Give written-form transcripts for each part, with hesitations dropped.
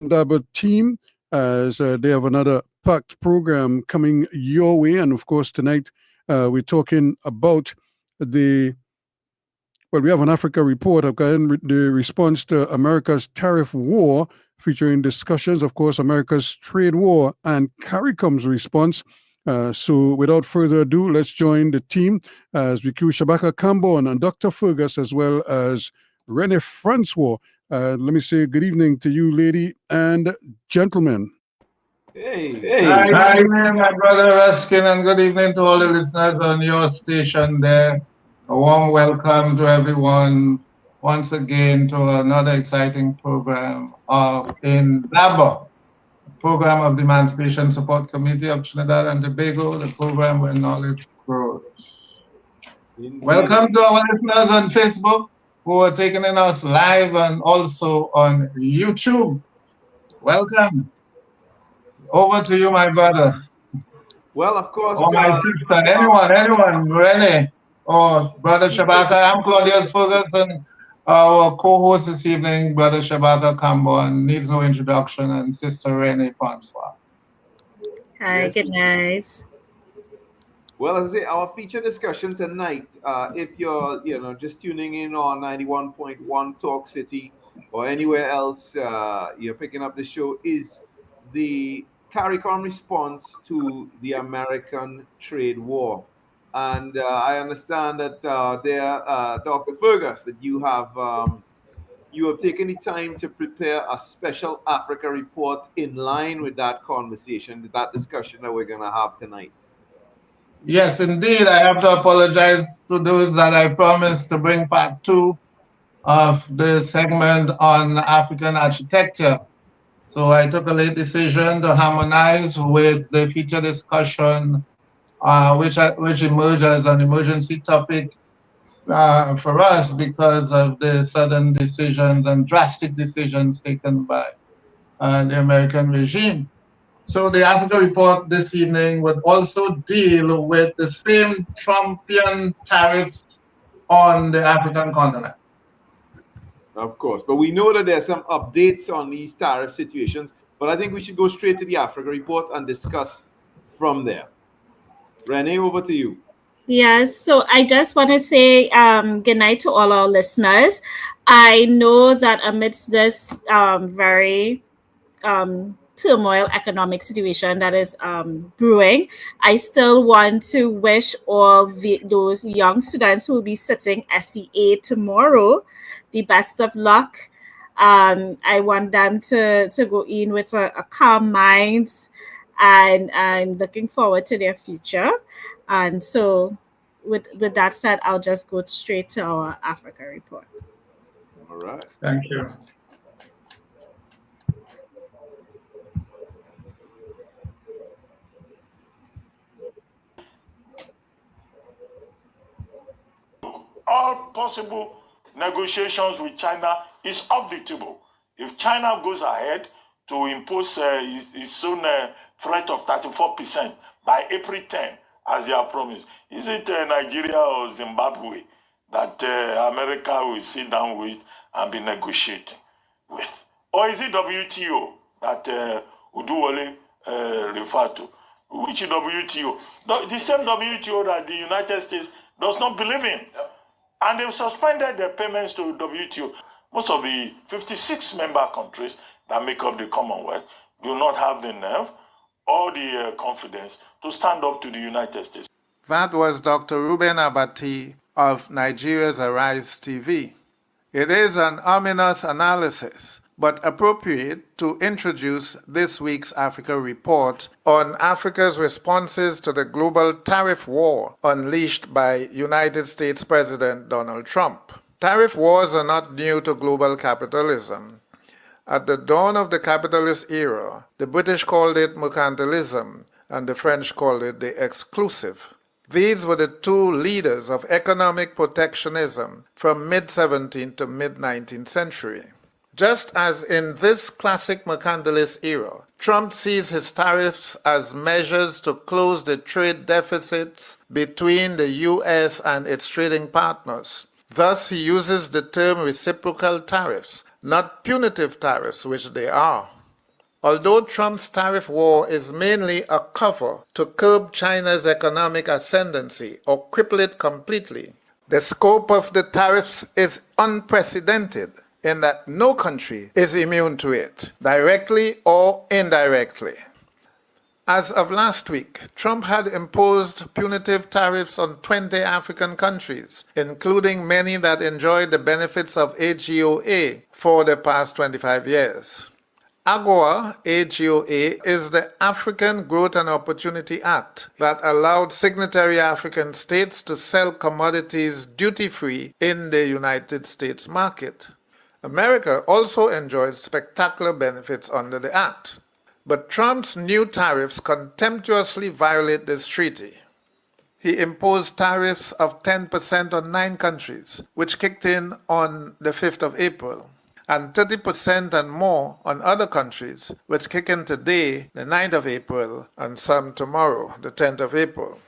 Indaba team as they have another packed program coming your way. And of course, tonight we're talking about the we have an Africa report of the response to America's tariff war, featuring discussions, of course, America's trade war and CARICOM's response. So without further ado, let's join the team as we cue Shabaka Kambon and Dr. Fergus, as well as Renee Francois. Let me say good evening to you, lady and gentlemen. Hey. Good evening, my brother Ruskin, and good evening to all the listeners on your station there. A warm welcome to everyone once again to another exciting program of Indaba, program of the Emancipation Support Committee of Trinidad and Tobago, the program where knowledge grows. Welcome to our listeners on Facebook who are taking in us live and also on YouTube. Welcome. Over to you, my brother. Well, of course. Or my sister, anyone, Renee, or Brother Shabaka. I'm Claudius Fergus, and our co-host this evening, Brother Shabaka Kambon, needs no introduction, and Sister Renee Francois. Hi, good night. Well, as I say, our feature discussion tonight, if you're, just tuning in on 91.1 Talk City or anywhere else, you're picking up the show, is the CARICOM response to the American trade war. And I understand that Dr. Fergus, that you have taken the time to prepare a special Africa report in line with that conversation, that discussion that we're going to have tonight. Yes, indeed. I have to apologize to those that I promised to bring part 2 of the segment on African architecture. So I took a late decision to harmonize with the feature discussion, which emerged as an emergency topic for us because of the sudden decisions and drastic decisions taken by the American regime. So the Africa report this evening would also deal with the same Trumpian tariffs on the African continent. Of course, but we know that there's some updates on these tariff situations, but I think we should go straight to the Africa report and discuss from there. Renee, over to you. Yes, so I just want to say good night to all our listeners. I know that amidst this very turmoil economic situation that is brewing, I still want to wish all those young students who will be sitting SEA tomorrow the best of luck. I want them to go in with a calm mind and looking forward to their future. And so with that said, I'll just go straight to our Africa report. All right. Thank you. All possible negotiations with China is off the table. If China goes ahead to impose its own threat of 34% by April 10, as they have promised, is it Nigeria or Zimbabwe that America will sit down with and be negotiating with? Or is it WTO that Uduwole referred to? Which WTO? The same WTO that the United States does not believe in. Yep. And they've suspended their payments to WTO. Most of the 56 member countries that make up the Commonwealth do not have the nerve or the confidence to stand up to the United States. That was Dr. Ruben Abati of Nigeria's Arise TV. It is an ominous analysis, but appropriate to introduce this week's Africa report on Africa's responses to the global tariff war unleashed by United States President Donald Trump. Tariff wars are not new to global capitalism. At the dawn of the capitalist era, the British called it mercantilism and the French called it the exclusive. These were the two leaders of economic protectionism from mid-17th to mid-19th century. Just as in this classic mercantilist era, Trump sees his tariffs as measures to close the trade deficits between the U.S. and its trading partners. Thus, he uses the term reciprocal tariffs, not punitive tariffs, which they are. Although Trump's tariff war is mainly a cover to curb China's economic ascendancy or cripple it completely, the scope of the tariffs is unprecedented in that no country is immune to it, directly or indirectly. As of last week, Trump had imposed punitive tariffs on 20 African countries, including many that enjoyed the benefits of AGOA for the past 25 years. AGOA, AGOA, is the African Growth and Opportunity Act that allowed signatory African states to sell commodities duty-free in the United States market. America also enjoys spectacular benefits under the act. But Trump's new tariffs contemptuously violate this treaty. He imposed tariffs of 10% on 9 countries, which kicked in on the 5th of April, and 30% and more on other countries, which kick in today, the 9th of April, and some tomorrow, the 10th of April.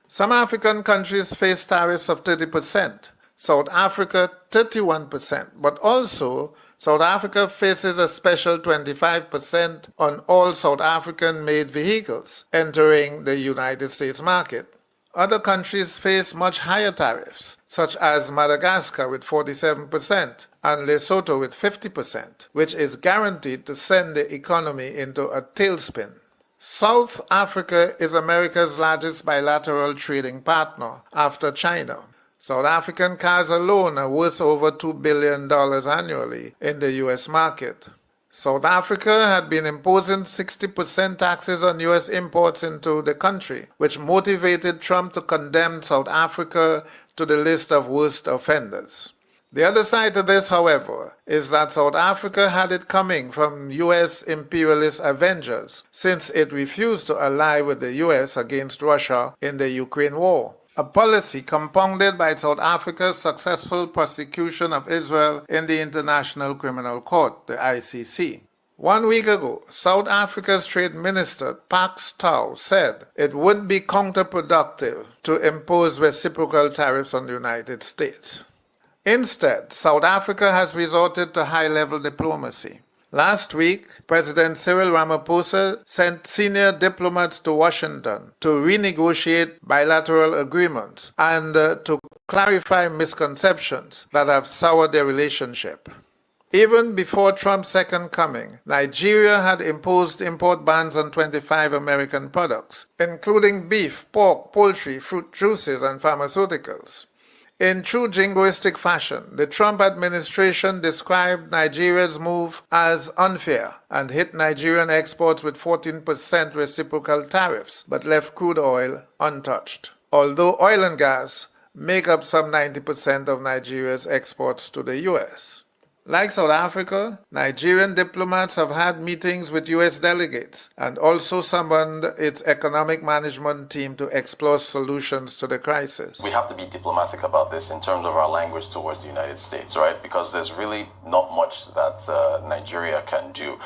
Some African countries face tariffs of 30%, South Africa 31%, but also South Africa faces a special 25% on all South African-made vehicles entering the United States market. Other countries face much higher tariffs, such as Madagascar with 47% and Lesotho with 50%, which is guaranteed to send the economy into a tailspin. South Africa is America's largest bilateral trading partner after China. South African cars alone are worth over $2 billion annually in the U.S. market. South Africa had been imposing 60% taxes on U.S. imports into the country, which motivated Trump to condemn South Africa to the list of worst offenders. The other side to this, however, is that South Africa had it coming from U.S. imperialist avengers, since it refused to ally with the U.S. against Russia in the Ukraine war, a policy compounded by South Africa's successful prosecution of Israel in the International Criminal Court, the ICC. 1 week ago, South Africa's Trade Minister, Pax Tau, said it would be counterproductive to impose reciprocal tariffs on the United States. Instead, South Africa has resorted to high-level diplomacy. Last week, President Cyril Ramaphosa sent senior diplomats to Washington to renegotiate bilateral agreements and to clarify misconceptions that have soured their relationship. Even before Trump's second coming, Nigeria had imposed import bans on 25 American products, including beef, pork, poultry, fruit juices, and pharmaceuticals. In true jingoistic fashion, the Trump administration described Nigeria's move as unfair and hit Nigerian exports with 14% reciprocal tariffs, but left crude oil untouched. Although oil and gas make up some 90% of Nigeria's exports to the U.S. Like South Africa, Nigerian diplomats have had meetings with U.S. delegates and also summoned its economic management team to explore solutions to the crisis. We have to be diplomatic about this in terms of our language towards the United States, right? Because there's really not much that Nigeria can do.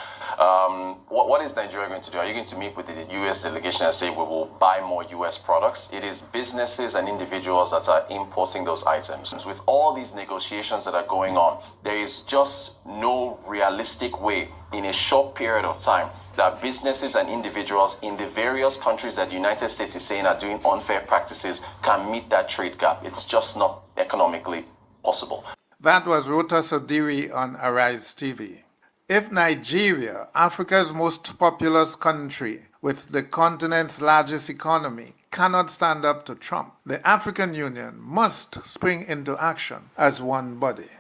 What is Nigeria going to do? Are you going to meet with the U.S. delegation and say we will buy more U.S. products? It is businesses and individuals that are importing those items. With all these negotiations that are going on, there is just no realistic way in a short period of time that businesses and individuals in the various countries that the United States is saying are doing unfair practices can meet that trade gap. It's just not economically possible. That was Rota Sodiri on Arise TV. If Nigeria, Africa's most populous country with the continent's largest economy, cannot stand up to Trump, the African Union must spring into action as one body.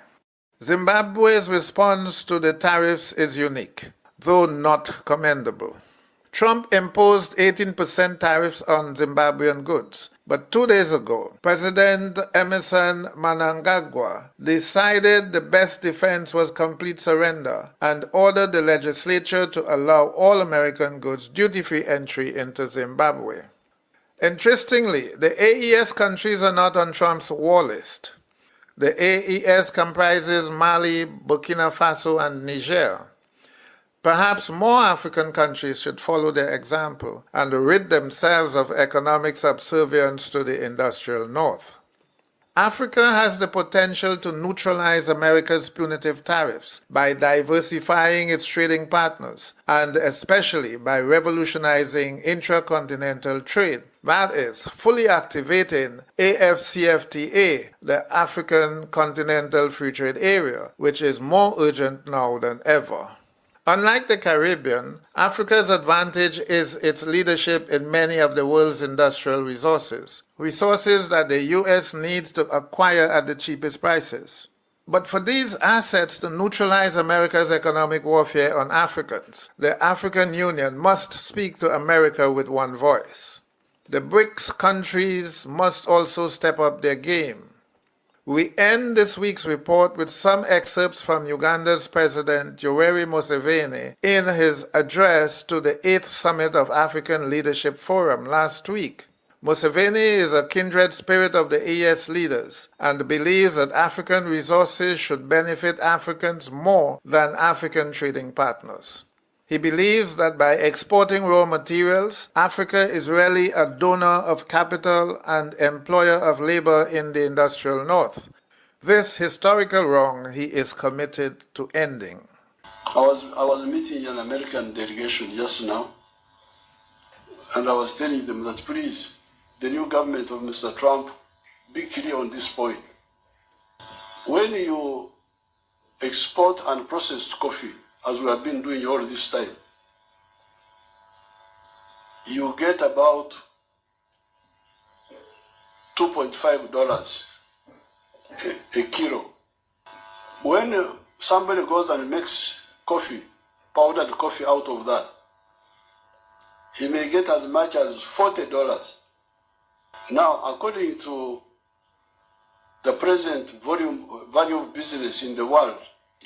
Zimbabwe's response to the tariffs is unique, though not commendable. Trump imposed 18% tariffs on Zimbabwean goods, but 2 days ago, President Emmerson Mnangagwa decided the best defense was complete surrender and ordered the legislature to allow all American goods duty-free entry into Zimbabwe. Interestingly, the AES countries are not on Trump's war list. The AES comprises Mali, Burkina Faso, and Niger. Perhaps more African countries should follow their example and rid themselves of economic subservience to the industrial North. Africa has the potential to neutralize America's punitive tariffs by diversifying its trading partners and especially by revolutionizing intracontinental trade. That is, fully activating AFCFTA, the African Continental Free Trade Area, which is more urgent now than ever. Unlike the Caribbean, Africa's advantage is its leadership in many of the world's industrial resources, resources that the U.S. needs to acquire at the cheapest prices. But for these assets to neutralize America's economic warfare on Africans, the African Union must speak to America with one voice. The BRICS countries must also step up their game. We end this week's report with some excerpts from Uganda's President Yoweri Museveni in his address to the 8th Summit of African Leadership Forum last week. Museveni is a kindred spirit of the ES leaders and believes that African resources should benefit Africans more than African trading partners. He believes that by exporting raw materials, Africa is really a donor of capital and employer of labor in the industrial north. This historical wrong he is committed to ending. I was meeting an American delegation just now, and I was telling them that please, the new government of Mr. Trump, be clear on this point. When you export unprocessed coffee, as we have been doing all this time, you get about $2.5 a kilo. When somebody goes and makes coffee, powdered coffee out of that, he may get as much as $40. Now, according to the present value of business in the world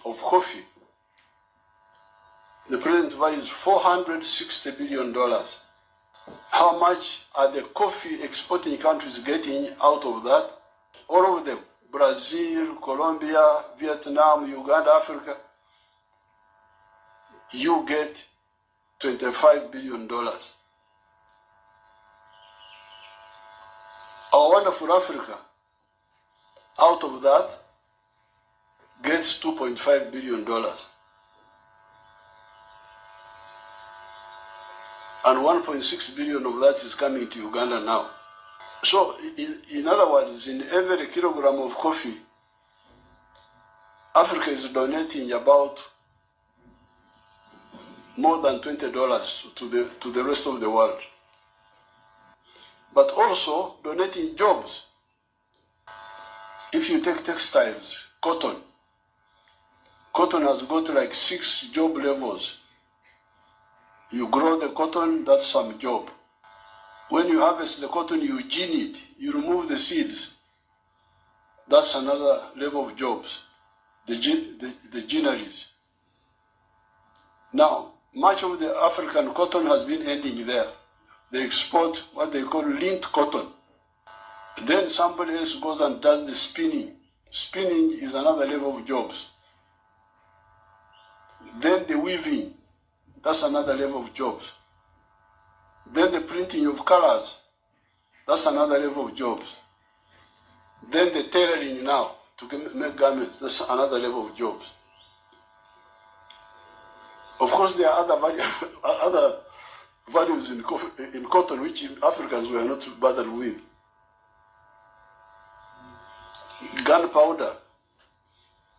of coffee, the present value is $460 billion. How much are the coffee exporting countries getting out of that? All of them, Brazil, Colombia, Vietnam, Uganda, Africa, you get $25 billion. Our wonderful Africa, out of that, gets $2.5 billion. And 1.6 billion of that is coming to Uganda now. So, in other words, in every kilogram of coffee, Africa is donating about more than $20 to the rest of the world. But also donating jobs. If you take textiles, cotton has got like 6 job levels. You grow the cotton, that's some job. When you harvest the cotton, you gin it, you remove the seeds. That's another level of jobs, the ginneries. Now, much of the African cotton has been ending there. They export what they call lint cotton. Then somebody else goes and does the spinning. Spinning is another level of jobs. Then the weaving. That's another level of jobs. Then the printing of colors, that's another level of jobs. Then the tailoring now to make garments, that's another level of jobs. Of course, there are other values in cotton which Africans were not bothered with. Gunpowder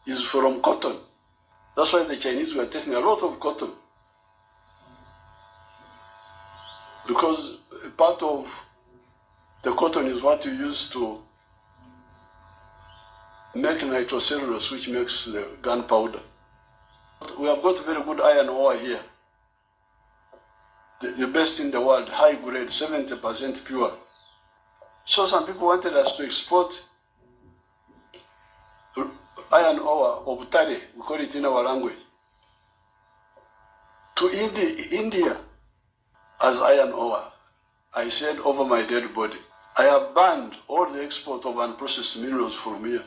is from cotton. That's why the Chinese were taking a lot of cotton. Because part of the cotton is what you use to make nitrocellulose, which makes the gunpowder. We have got very good iron ore here. The best in the world, high grade, 70% pure. So some people wanted us to export iron ore, obutare, we call it in our language, to India as iron ore. I said over my dead body, I have banned all the export of unprocessed minerals from here.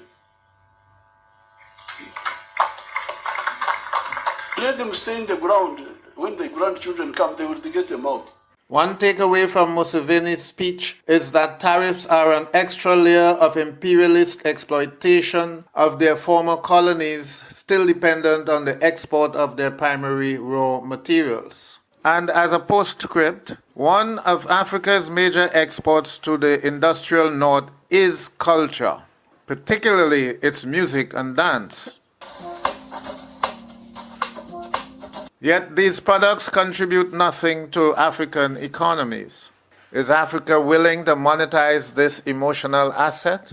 Let them stay in the ground. When the grandchildren come, they will get them out. One takeaway from Museveni's speech is that tariffs are an extra layer of imperialist exploitation of their former colonies, still dependent on the export of their primary raw materials. And as a postscript, one of Africa's major exports to the industrial north is culture, particularly its music and dance. Yet these products contribute nothing to African economies. Is Africa willing to monetize this emotional asset?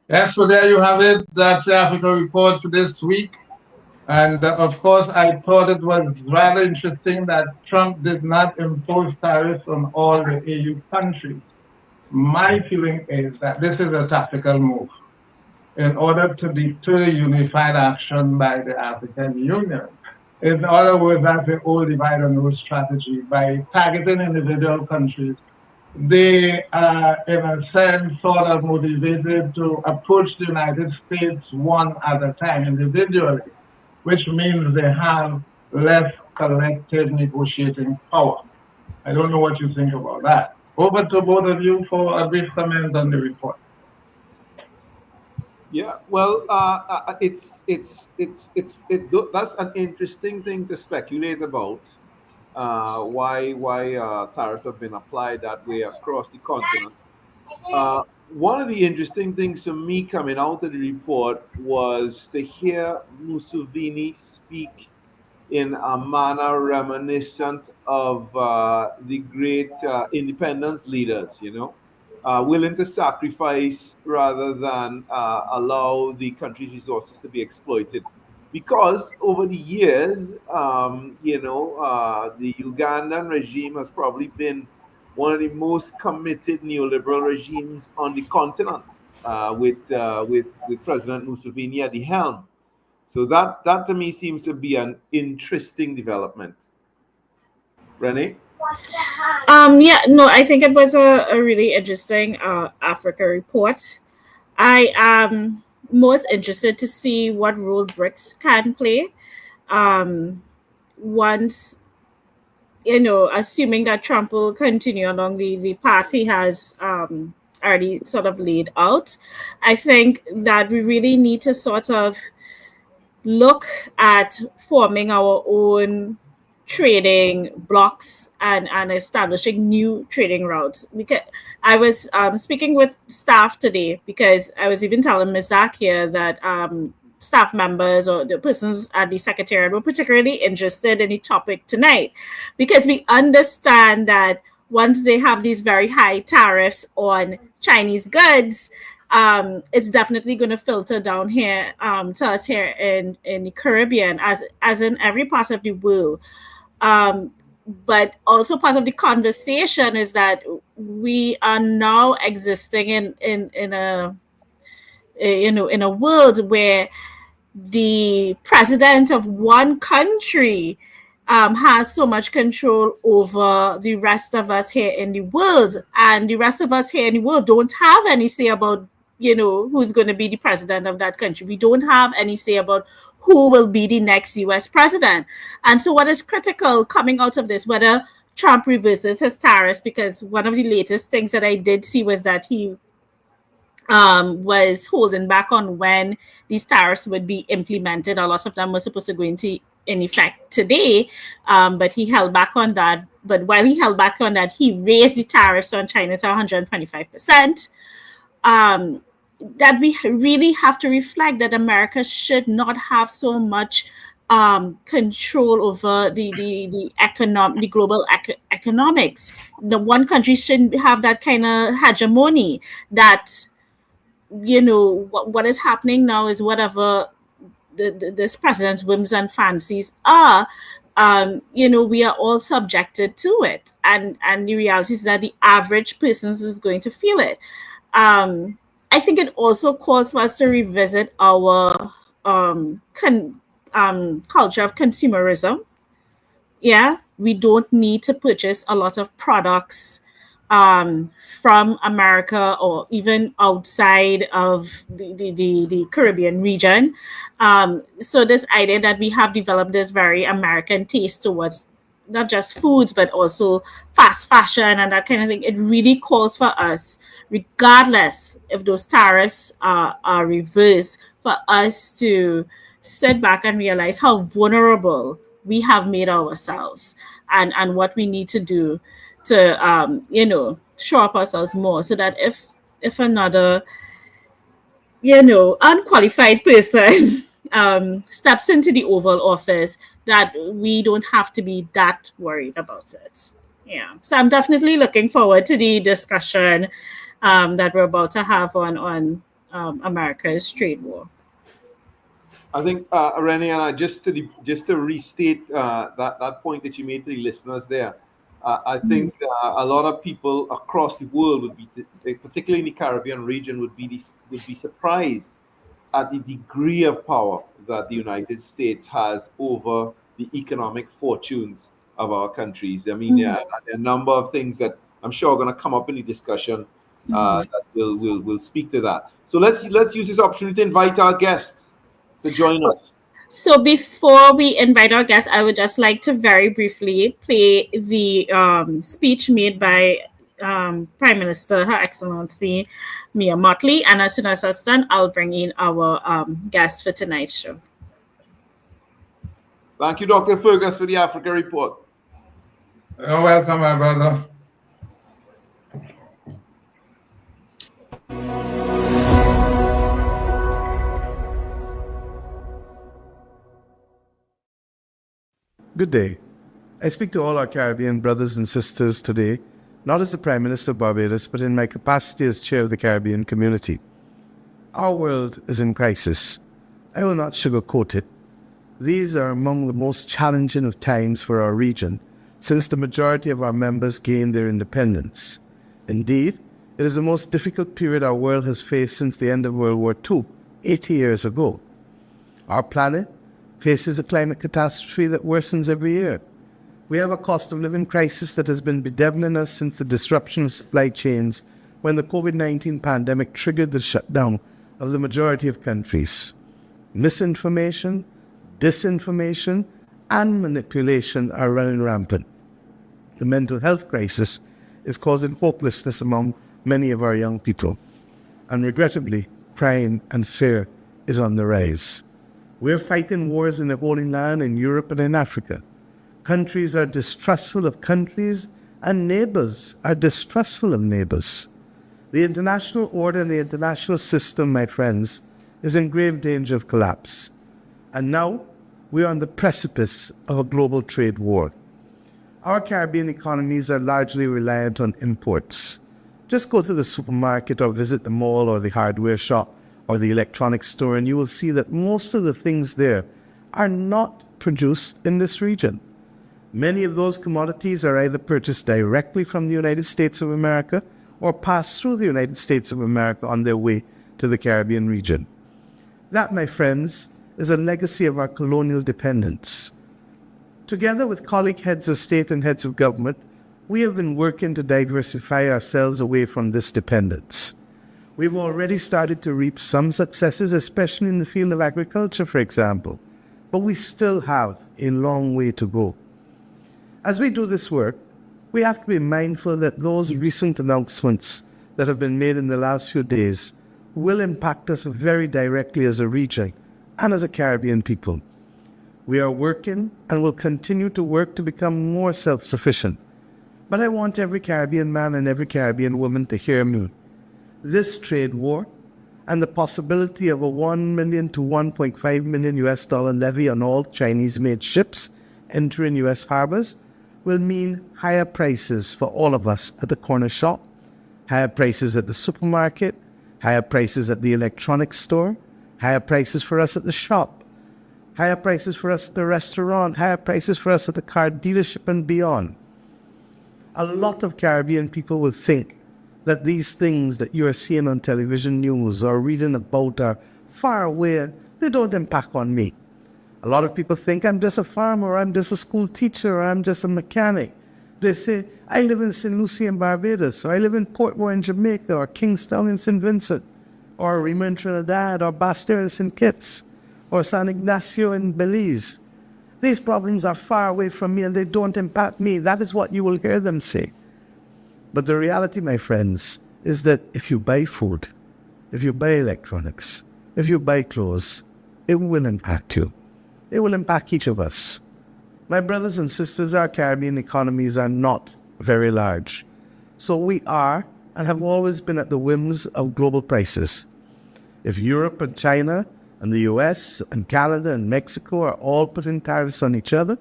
Yes, so there you have it. That's the Africa report for this week. And of course, I thought it was rather interesting that Trump did not impose tariffs on all the EU countries. My feeling is that this is a tactical move in order to deter unified action by the African Union. In other words, that's the old divide and rule strategy. By targeting individual countries, they are, in a sense, sort of motivated to approach the United States one at a time individually, which means they have less collective negotiating power. I don't know what you think about that. Over to both of you for a brief comment on the report. Yeah, well, that's an interesting thing to speculate about. Why tariffs have been applied that way across the continent. One of the interesting things for me coming out of the report was to hear Museveni speak in a manner reminiscent of the great independence leaders, willing to sacrifice rather than allow the country's resources to be exploited. Because over the years, the Ugandan regime has probably been one of the most committed neoliberal regimes on the continent, with President Museveni at the helm. So that to me seems to be an interesting development. Renee? Yeah, no, I think it was a really interesting Africa report. I am most interested to see what role BRICS can play once, assuming that Trump will continue along the path he has already sort of laid out. I think that we really need to sort of look at forming our own trading blocks and establishing new trading routes. Because I was speaking with staff today, because I was even telling Ms. Zach here that staff members or the persons at the secretariat were particularly interested in the topic tonight, because we understand that once they have these very high tariffs on Chinese goods, it's definitely going to filter down here to us here in the Caribbean, as in every part of the world. But also part of the conversation is that we are now existing in a world where the president of one country has so much control over the rest of us here in the world, and the rest of us here in the world don't have any say about who's going to be the president of that country. We don't have any say about who will be the next US president. And so what is critical coming out of this, whether Trump reverses his tariffs, because one of the latest things that I did see was that he was holding back on when these tariffs would be implemented. A lot of them were supposed to go into in effect today, but he held back on that. But while he held back on that, he raised the tariffs on China to 125%. That we really have to reflect that America should not have so much control over the global economics. The one country shouldn't have that kind of hegemony. That what is happening now is whatever this president's whims and fancies are. We are all subjected to it, and the reality is that the average person is going to feel it. I think it also calls for us to revisit our culture of consumerism. Yeah, we don't need to purchase a lot of products from America or even outside of the Caribbean region. So this idea that we have developed this very American taste towards not just foods, but also fast fashion and that kind of thing, it really calls for us, regardless if those tariffs are reversed, for us to sit back and realize how vulnerable we have made ourselves and what we need to do to show up ourselves more so that if another unqualified person steps into the Oval Office, that we don't have to be that worried about it. Yeah. So I'm definitely looking forward to the discussion that we're about to have on America's trade war. I think, Renee, and just to restate that point that you made to the listeners there, I think a lot of people across the world would be, particularly in the Caribbean region, would be surprised at the degree of power that the United States has over the economic fortunes of our countries. I mean, there are a number of things that I'm sure are going to come up in the discussion that we'll speak to that. So let's use this opportunity to invite our guests to join us. So before we invite our guests, I would just like to very briefly play the speech made by Prime Minister, Her Excellency Mia Mottley, and as soon as that's done, I'll bring in our guests for tonight's show. Thank you, Dr. Fergus, for the Africa Report. You're welcome, my brother. Good day. I speak to all our Caribbean brothers and sisters today, not as the Prime Minister of Barbados, but in my capacity as Chair of the Caribbean Community. Our world is in crisis. I will not sugarcoat it. These are among the most challenging of times for our region, since the majority of our members gained their independence. Indeed, it is the most difficult period our world has faced since the end of World War II, 80 years ago. Our planet faces a climate catastrophe that worsens every year. We have a cost of living crisis that has been bedeviling us since the disruption of supply chains when the COVID-19 pandemic triggered the shutdown of the majority of countries. Misinformation, disinformation, and manipulation are running rampant. The mental health crisis is causing hopelessness among many of our young people. And regrettably, crime and fear is on the rise. We're fighting wars in the Holy Land, in Europe, and in Africa. Countries are distrustful of countries, and neighbors are distrustful of neighbors. The international order and the international system, my friends, is in grave danger of collapse. And now, we are on the precipice of a global trade war. Our Caribbean economies are largely reliant on imports. Just go to the supermarket or visit the mall or the hardware shop or the electronics store, and you will see that most of the things there are not produced in this region. Many of those commodities are either purchased directly from the United States of America or pass through the United States of America on their way to the Caribbean region. That, my friends, is a legacy of our colonial dependence. Together with colleague heads of state and heads of government, we have been working to diversify ourselves away from this dependence. We've already started to reap some successes, especially in the field of agriculture, for example, but we still have a long way to go. As we do this work, we have to be mindful that those recent announcements that have been made in the last few days will impact us very directly as a region and as a Caribbean people. We are working and will continue to work to become more self-sufficient. But I want every Caribbean man and every Caribbean woman to hear me. This trade war and the possibility of a $1 million to $1.5 million US levy on all Chinese-made ships entering US harbors will mean higher prices for all of us at the corner shop, higher prices at the supermarket, higher prices at the electronics store, higher prices for us at the shop, higher prices for us at the restaurant, higher prices for us at the car dealership and beyond. A lot of Caribbean people will think that these things that you are seeing on television news or reading about are far away, they don't impact on me. A lot of people think I'm just a farmer, or I'm just a school teacher, or I'm just a mechanic. They say, I live in St. Lucie in Barbados, or I live in Portmore in Jamaica, or Kingstown in St. Vincent, or Rima in Trinidad, or Basse-Terre in St. Kitts, or San Ignacio in Belize. These problems are far away from me and they don't impact me. That is what you will hear them say. But the reality, my friends, is that if you buy food, if you buy electronics, if you buy clothes, it will impact you. It will impact each of us. My brothers and sisters, our Caribbean economies are not very large. So we are and have always been at the whims of global prices. If Europe and China and the US and Canada and Mexico are all putting tariffs on each other,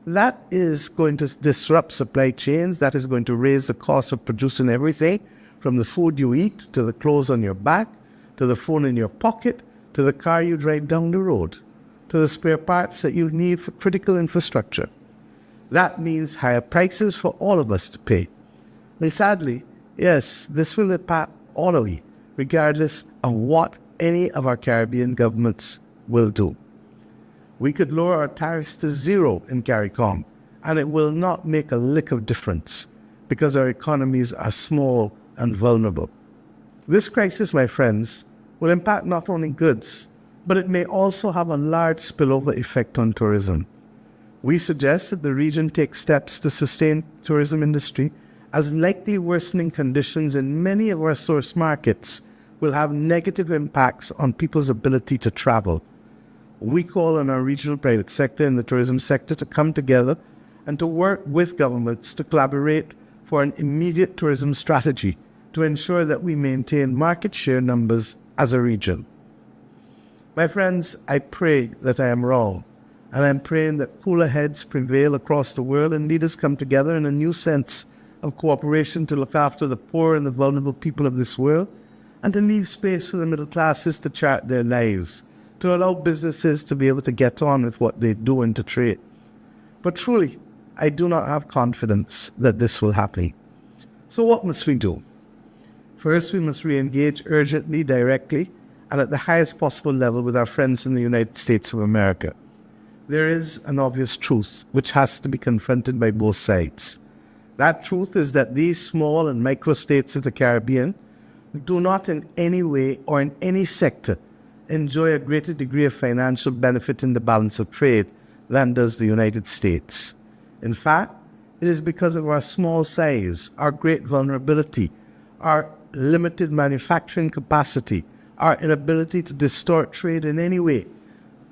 that is going to disrupt supply chains. That is going to raise the cost of producing everything from the food you eat to the clothes on your back, to the phone in your pocket, to the car you drive down the road, to the spare parts that you need for critical infrastructure. That means higher prices for all of us to pay. And sadly, yes, this will impact all of you, regardless of what any of our Caribbean governments will do. We could lower our tariffs to zero in CARICOM, and it will not make a lick of difference because our economies are small and vulnerable. This crisis, my friends, will impact not only goods, but it may also have a large spillover effect on tourism. We suggest that the region take steps to sustain the tourism industry, as likely worsening conditions in many of our source markets will have negative impacts on people's ability to travel. We call on our regional private sector and the tourism sector to come together and to work with governments to collaborate for an immediate tourism strategy to ensure that we maintain market share numbers as a region. My friends, I pray that I am wrong, and I'm praying that cooler heads prevail across the world and leaders come together in a new sense of cooperation to look after the poor and the vulnerable people of this world, and to leave space for the middle classes to chart their lives, to allow businesses to be able to get on with what they do and to trade. But truly, I do not have confidence that this will happen. So what must we do? First, we must re-engage urgently, directly, and at the highest possible level with our friends in the United States of America. There is an obvious truth which has to be confronted by both sides. That truth is that these small and micro-states of the Caribbean do not in any way or in any sector enjoy a greater degree of financial benefit in the balance of trade than does the United States. In fact, it is because of our small size, our great vulnerability, our limited manufacturing capacity, our inability to distort trade in any way,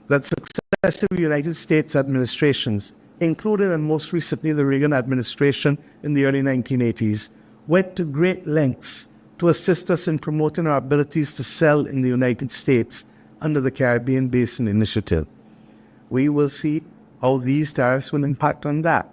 that successive United States administrations, including and most recently the Reagan administration in the early 1980s, went to great lengths to assist us in promoting our abilities to sell in the United States under the Caribbean Basin Initiative. We will see how these tariffs will impact on that.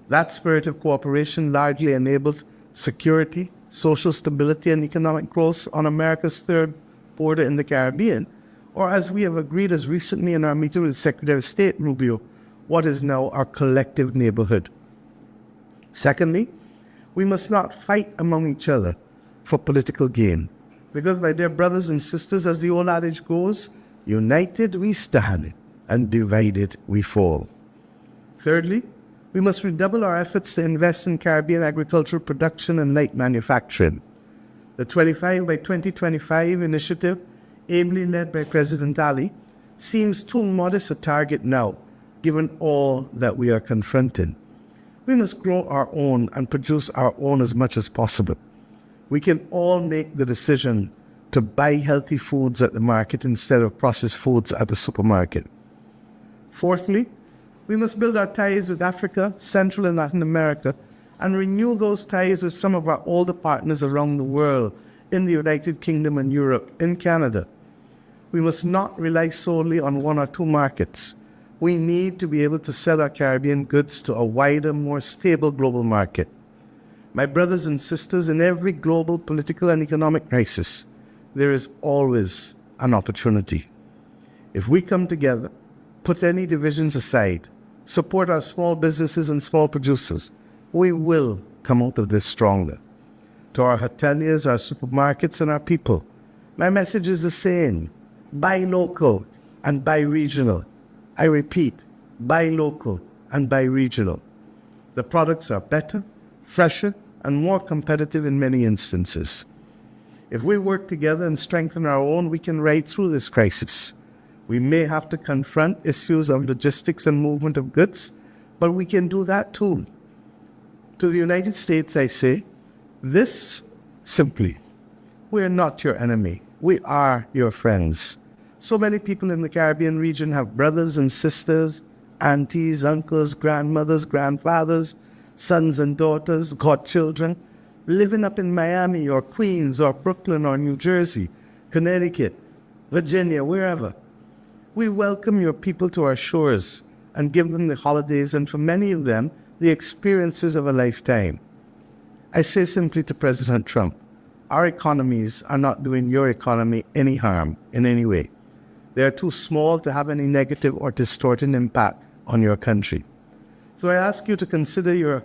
That spirit of cooperation largely enabled security, social stability, and economic growth on America's third border in the Caribbean, or as we have agreed as recently in our meeting with Secretary of State Rubio, what is now our collective neighborhood. Secondly, we must not fight among each other for political gain, because, my dear brothers and sisters, as the old adage goes, united we stand, and divided we fall. Thirdly, we must redouble our efforts to invest in Caribbean agricultural production and light manufacturing. The 25 by 2025 initiative, ably led by President Ali, seems too modest a target now, given all that we are confronting. We must grow our own and produce our own as much as possible. We can all make the decision to buy healthy foods at the market instead of processed foods at the supermarket. Fourthly, we must build our ties with Africa, Central and Latin America, and renew those ties with some of our older partners around the world, in the United Kingdom and Europe, in Canada. We must not rely solely on one or two markets. We need to be able to sell our Caribbean goods to a wider, more stable global market. My brothers and sisters, in every global political and economic crisis, there is always an opportunity. If we come together, put any divisions aside, support our small businesses and small producers, we will come out of this stronger. To our hoteliers, our supermarkets, and our people, my message is the same. Buy local and buy regional. I repeat, buy local and buy regional. The products are better, fresher, and more competitive in many instances. If we work together and strengthen our own, we can ride through this crisis. We may have to confront issues of logistics and movement of goods, but we can do that too. To the United States, I say this simply: we are not your enemy. We are your friends. So many people in the Caribbean region have brothers and sisters, aunties, uncles, grandmothers, grandfathers, sons and daughters, godchildren, living up in Miami or Queens or Brooklyn or New Jersey, Connecticut, Virginia, wherever. We welcome your people to our shores and give them the holidays, and for many of them, the experiences of a lifetime. I say simply to President Trump, our economies are not doing your economy any harm in any way. They are too small to have any negative or distorting impact on your country. So I ask you to consider your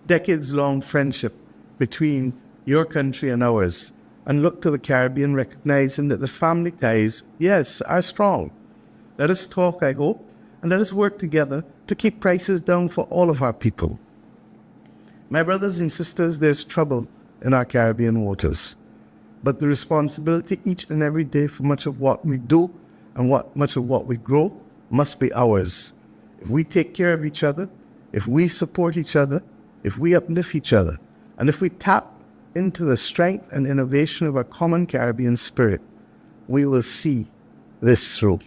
decades-long friendship between your country and ours, and look to the Caribbean, recognizing that the family ties, yes, are strong. Let us talk, I hope, and let us work together to keep prices down for all of our people. My brothers and sisters, there's trouble in our Caribbean waters, but the responsibility each and every day for much of what we do and much of what we grow must be ours. If we take care of each other, if we support each other, if we uplift each other, and if we tap into the strength and innovation of our common Caribbean spirit, we will see this through.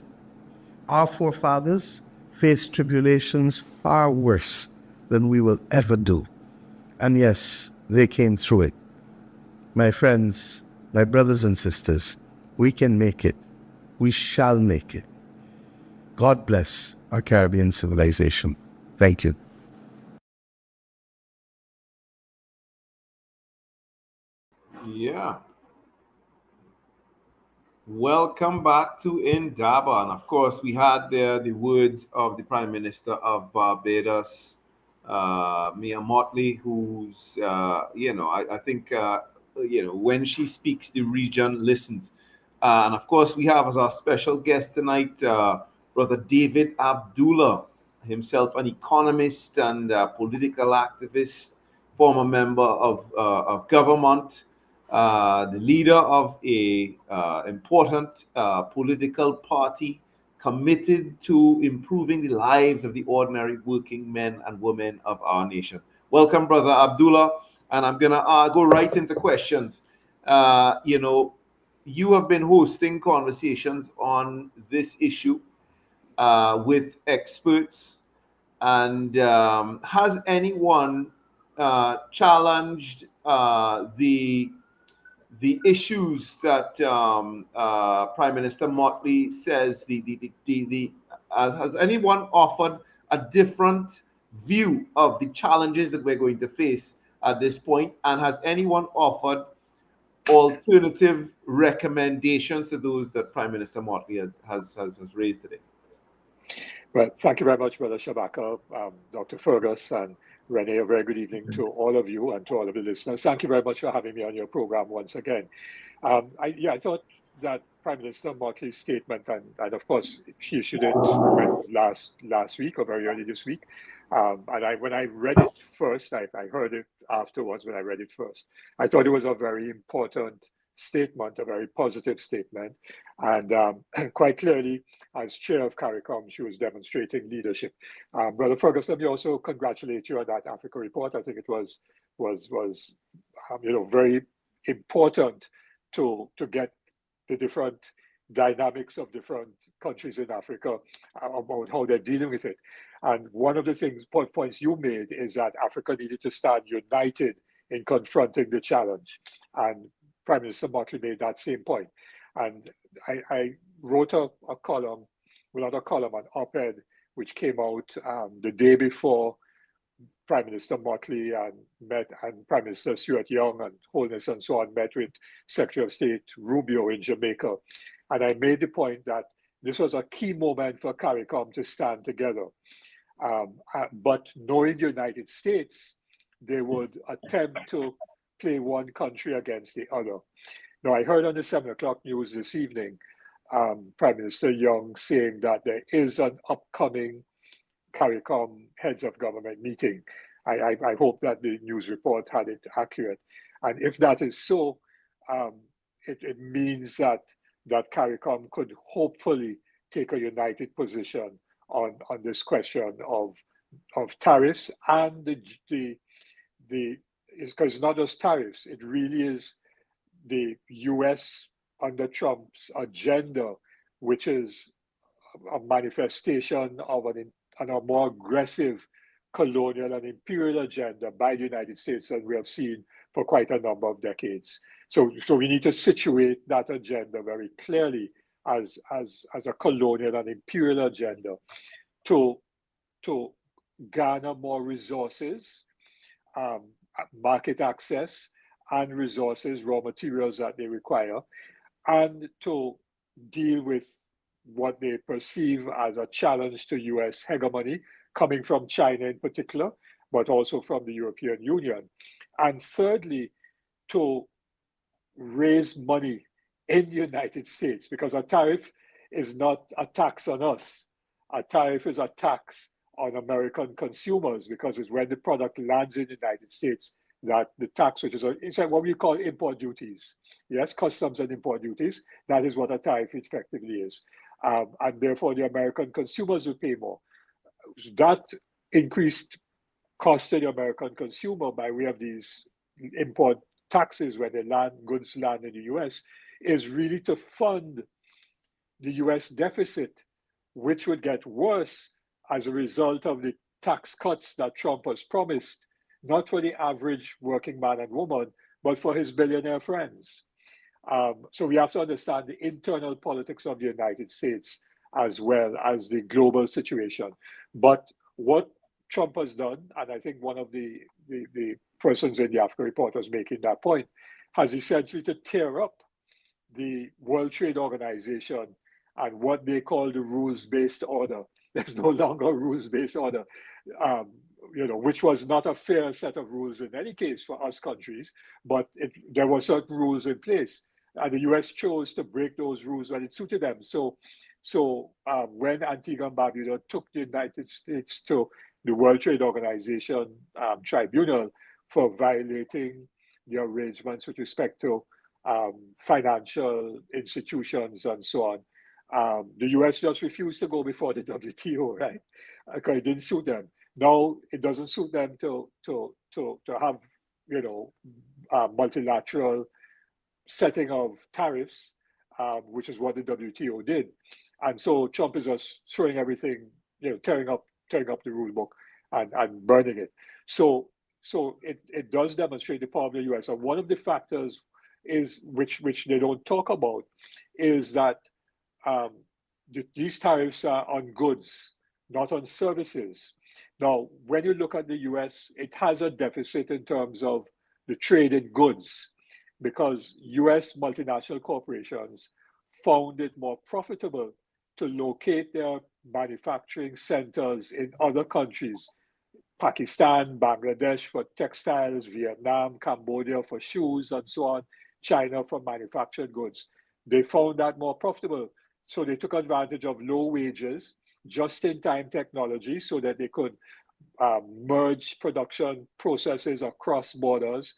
Our forefathers faced tribulations far worse than we will ever do. And yes, they came through it. My friends, my brothers and sisters, we can make it. We shall make it. God bless our Caribbean civilization. Thank you. Yeah. Welcome back to Indaba. And of course, we had there the words of the Prime Minister of Barbados, Mia Mottley, who's, I think, when she speaks, the region listens. And of course, we have as our special guest tonight, Brother David Abdullah, himself an economist and political activist, former member of government, the leader of a important political party committed to improving the lives of the ordinary working men and women of our nation. Welcome, Brother Abdullah. And I'm going to go right into questions. You have been hosting conversations on this issue with experts. And has anyone challenged the issues that Prime Minister Mottley says? Has anyone offered a different view of the challenges that we're going to face at this point? And has anyone offered alternative recommendations to those that Prime Minister Mottley has raised today? Well, thank you very much, Brother Shabaka, Dr. Fergus, and Renee. A very good evening to all of you and to all of the listeners. Thank you very much for having me on your program once again. I thought that Prime Minister Mottley's statement, and of course she issued it last week or very early this week. When I read it first, I heard it afterwards when I read it first. I thought it was a very important statement, a very positive statement, and quite clearly, as chair of CARICOM, she was demonstrating leadership. Brother Fergus, let me also congratulate you on that Africa report. I think it was very important to get the different dynamics of different countries in Africa about how they're dealing with it. And one of the points you made is that Africa needed to stand united in confronting the challenge. And Prime Minister Mottley made that same point. And I wrote a column, an op-ed, which came out the day before Prime Minister Mottley and Prime Minister Stuart Young and Holness and so on met with Secretary of State Rubio in Jamaica. And I made the point that this was a key moment for CARICOM to stand together. But knowing the United States, they would attempt to play one country against the other. Now, I heard on the 7 o'clock news this evening Prime Minister Young saying that there is an upcoming CARICOM heads of government meeting. I hope that the news report had it accurate. And if that is so, it means that CARICOM could hopefully take a united position on this question of tariffs, and it's not just tariffs, it really is the US under Trump's agenda, which is a manifestation of a more aggressive colonial and imperial agenda by the United States than we have seen for quite a number of decades. So we need to situate that agenda very clearly as a colonial and imperial agenda to garner more resources, market access and resources, raw materials that they require, and to deal with what they perceive as a challenge to US hegemony coming from China in particular, but also from the European Union. And thirdly, to raise money in the United States, because a tariff is not a tax on us. A tariff is a tax on American consumers, because it's when the product lands in the United States that the tax, which is it's like what we call import duties. Yes, customs and import duties. That is what a tariff effectively is. And therefore, the American consumers will pay more. That increased cost to the American consumer by way of these import taxes when goods land in the US is really to fund the US deficit, which would get worse as a result of the tax cuts that Trump has promised, not for the average working man and woman, but for his billionaire friends. So we have to understand the internal politics of the United States as well as the global situation. But what Trump has done, and I think one of the persons in the Africa report was making that point, has essentially to tear up the World Trade Organization and what they call the rules-based order. There's no longer a rules-based order, which was not a fair set of rules in any case for us countries, but there were certain rules in place. And the US chose to break those rules when it suited them. So when Antigua and Barbuda took the United States to the World Trade Organization tribunal for violating the arrangements with respect to financial institutions and so on, the US just refused to go before the WTO, right? Because it didn't suit them. Now it doesn't suit them to have multilateral setting of tariffs, which is what the WTO did. And so Trump is just throwing everything, tearing up the rule book and burning it. So it does demonstrate the power of the US. And one of the factors is which they don't talk about is that these tariffs are on goods, not on services. Now, when you look at the US, it has a deficit in terms of the trade in goods, because US multinational corporations found it more profitable to locate their manufacturing centers in other countries, Pakistan, Bangladesh for textiles, Vietnam, Cambodia for shoes and so on, China for manufactured goods. They found that more profitable. So they took advantage of low wages, just-in-time technology so that they could merge production processes across borders.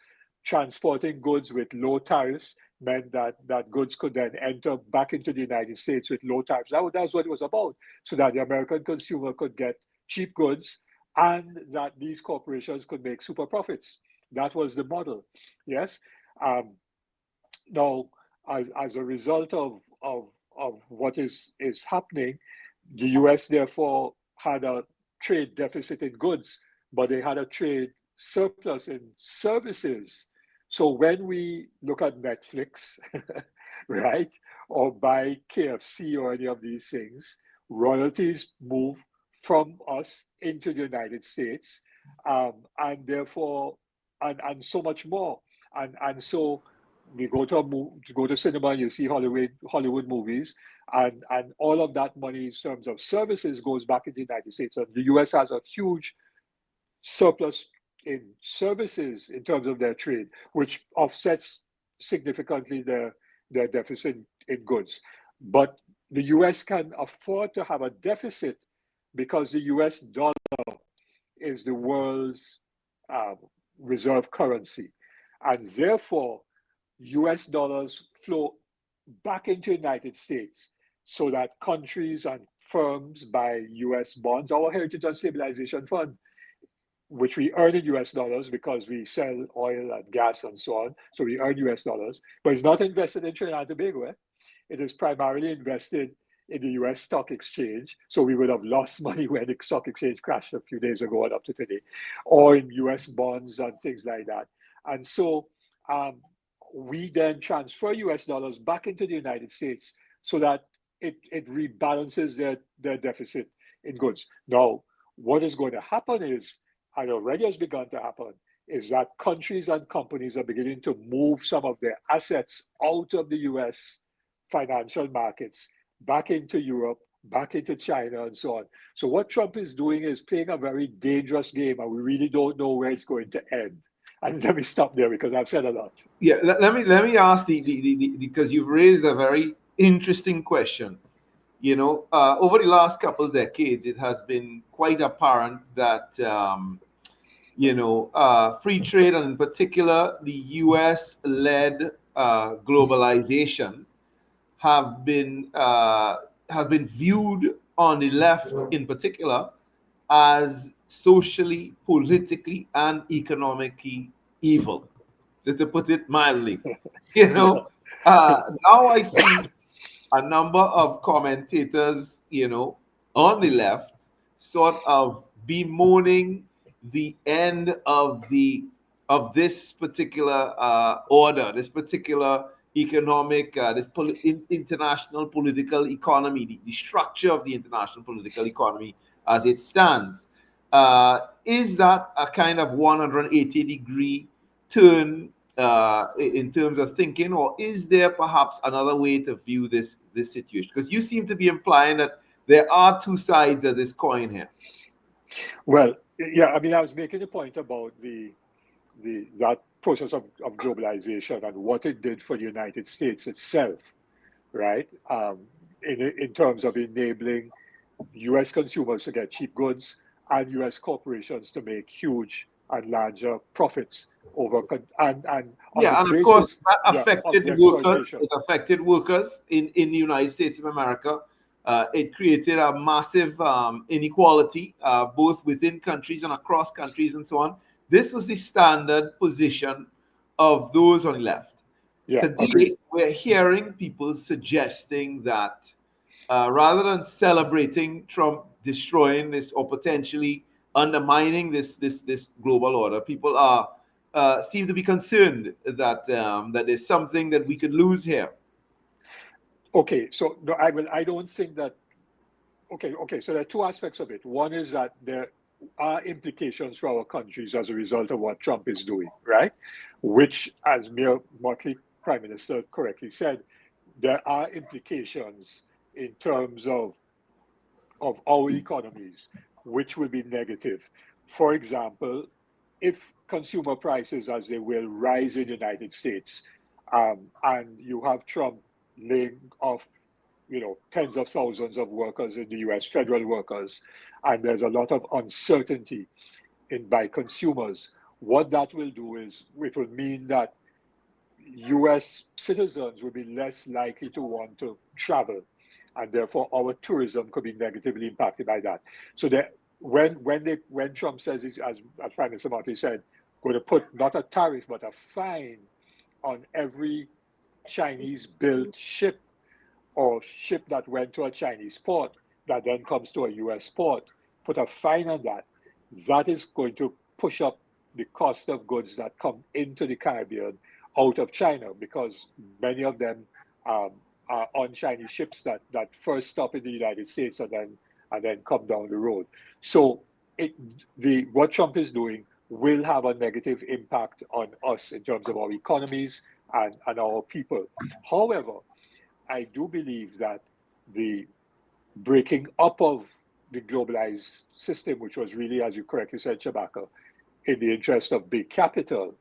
Transporting goods with low tariffs meant that goods could then enter back into the United States with low tariffs. That's what it was about, so that the American consumer could get cheap goods and that these corporations could make super profits. That was the model, yes? Now, as a result of what is happening, the US therefore had a trade deficit in goods, but they had a trade surplus in services. So when we look at Netflix, right, or buy KFC or any of these things, royalties move from us into the United States, and therefore, and so much more. And so we go to cinema, you see Hollywood movies, and all of that money in terms of services goes back into the United States. And the US has a huge surplus in services in terms of their trade, which offsets significantly their deficit in goods. But the US can afford to have a deficit because the US dollar is the world's reserve currency. And therefore, US dollars flow back into the United States so that countries and firms buy US bonds. Our Heritage and Stabilization Fund, which we earn in US dollars because we sell oil and gas and so on. So we earn US dollars, but it's not invested in Trinidad and Tobago. It is primarily invested in the US stock exchange. So we would have lost money when the stock exchange crashed a few days ago and up to today, or in US bonds and things like that. And so we then transfer US dollars back into the United States so that it rebalances their deficit in goods. Now, what is going to happen is, and already has begun to happen, is that countries and companies are beginning to move some of their assets out of the US financial markets back into Europe, back into China, and so on. So what Trump is doing is playing a very dangerous game, and we really don't know where it's going to end. And let me stop there because I've said a lot. Yeah, let me ask because you've raised a very interesting question. You know, over the last couple of decades, it has been quite apparent that free trade, and in particular the U.S.-led globalization, have been viewed on the left, in particular, as socially, politically, and economically evil, to put it mildly. Now I see a number of commentators, on the left, sort of bemoaning the end of this particular order, this particular economic, international political economy, the structure of the international political economy as it stands. Is that a kind of 180-degree turn in terms of thinking, or is there perhaps another way to view this situation? Because you seem to be implying that there are two sides of this coin here. Well, yeah, I mean, I was making a point about that process of globalization and what it did for the United States itself, right? In terms of enabling U.S. consumers to get cheap goods and U.S. corporations to make huge and larger profits over and of course that affected workers. It affected workers in the United States of America. It created a massive inequality both within countries and across countries and so on. This was the standard position of those on the left. Yeah, today agreed. We're hearing people suggesting that rather than celebrating Trump destroying this or potentially undermining this global order, people seem to be concerned that there's something that we could lose here. Okay, so no, I don't think that. Okay. So there are two aspects of it. One is that there are implications for our countries as a result of what Trump is doing, right? Which, as Mayor Motley, Prime Minister, correctly said, there are implications in terms of our economies, which will be negative. For example, if consumer prices, as they will, rise in the United States, and you have Trump laying off, tens of thousands of workers in the US, federal workers, and there's a lot of uncertainty by consumers, what that will do is it will mean that US citizens will be less likely to want to travel, and therefore our tourism could be negatively impacted by that. So that when Trump says, as Prime Minister Motley said, going to put not a tariff but a fine on every Chinese-built ship or ship that went to a Chinese port that then comes to a US port, put a fine on that, that is going to push up the cost of goods that come into the Caribbean out of China, because many of them are on Chinese ships that first stop in the United States and then come down the road. So what Trump is doing will have a negative impact on us in terms of our economies and our people. However, I do believe that the breaking up of the globalized system, which was really, as you correctly said, Shabaka, in the interest of big capital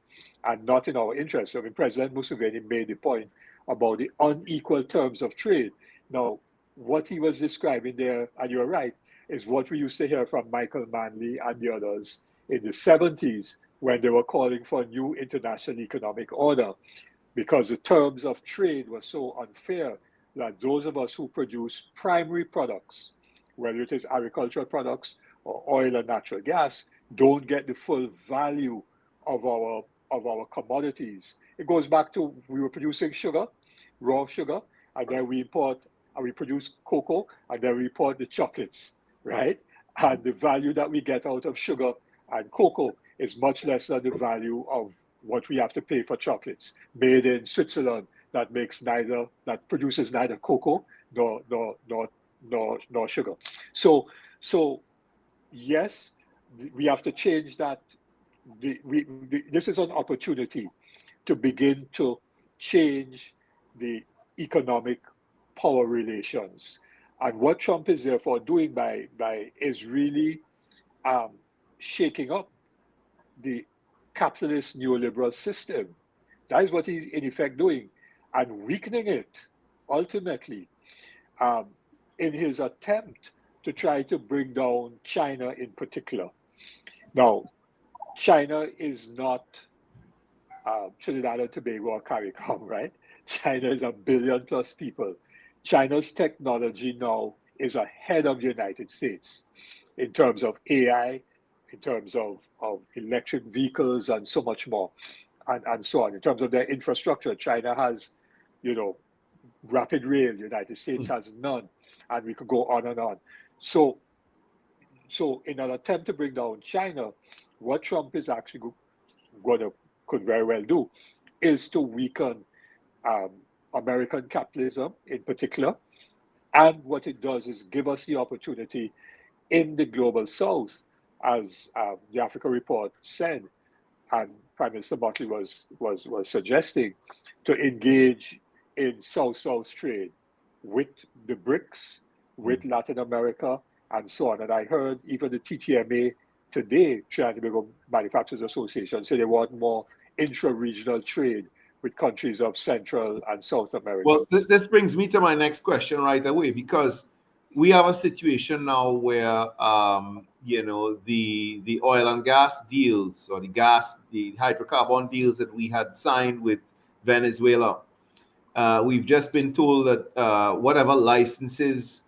and not in our interest. I mean, President Museveni made the point about the unequal terms of trade. Now, what he was describing there, and you're right, is what we used to hear from Michael Manley and the others in the 70s when they were calling for a new international economic order, because the terms of trade were so unfair that those of us who produce primary products, whether it is agricultural products or oil and natural gas, don't get the full value of our commodities. It goes back to, we were producing sugar, raw sugar, and then we import and we produce cocoa, and then we import the chocolates, right? And the value that we get out of sugar and cocoa is much less than the value of what we have to pay for chocolates made in Switzerland that produces neither cocoa nor sugar. So yes, we have to change that. This is an opportunity to begin to change the economic power relations. And what Trump is therefore doing is really shaking up the capitalist neoliberal system. That is what he's in effect doing, and weakening it ultimately in his attempt to try to bring down China in particular. Now, China is not Trinidad and Tobago or CARICOM, right? China is 1 billion plus people. China's technology now is ahead of the United States in terms of AI, in terms of electric vehicles and so much more, and so on. In terms of their infrastructure, China has, rapid rail, the United States has none, and we could go on and on. So in an attempt to bring down China, what Trump is actually could very well do is to weaken American capitalism in particular. And what it does is give us the opportunity in the global south, as the Africa report said, and Prime Minister Motley was suggesting, to engage in South-South trade with the BRICS, with Latin America, and so on. And I heard even the TTMA today, Trinidad and Tobago Manufacturers Association, say they want more intra-regional trade with countries of Central and South America. Well, this brings me to my next question right away, because we have a situation now where, the oil and gas deals, or the hydrocarbon deals that we had signed with Venezuela, we've just been told that whatever licenses,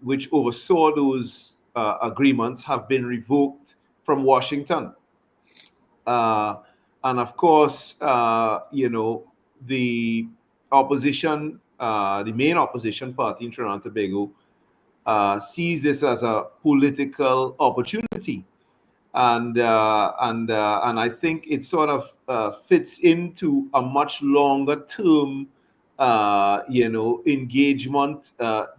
which oversaw those agreements have been revoked from Washington. And of course, the opposition, the main opposition party in Trinidad and Tobago, sees this as a political opportunity, and I think it sort of fits into a much longer term, engagement,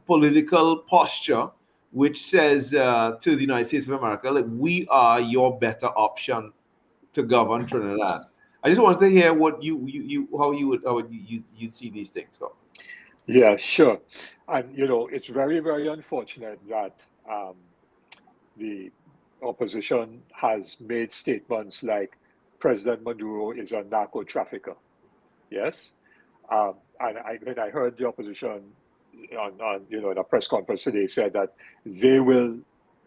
political posture, which says to the United States of America, like, we are your better option to govern Trinidad. I just wanted to hear what how you see these things. So. Yeah, sure. And it's very, very unfortunate that the opposition has made statements like President Maduro is a narco trafficker. Yes, and when I heard the opposition on in a press conference today said that they will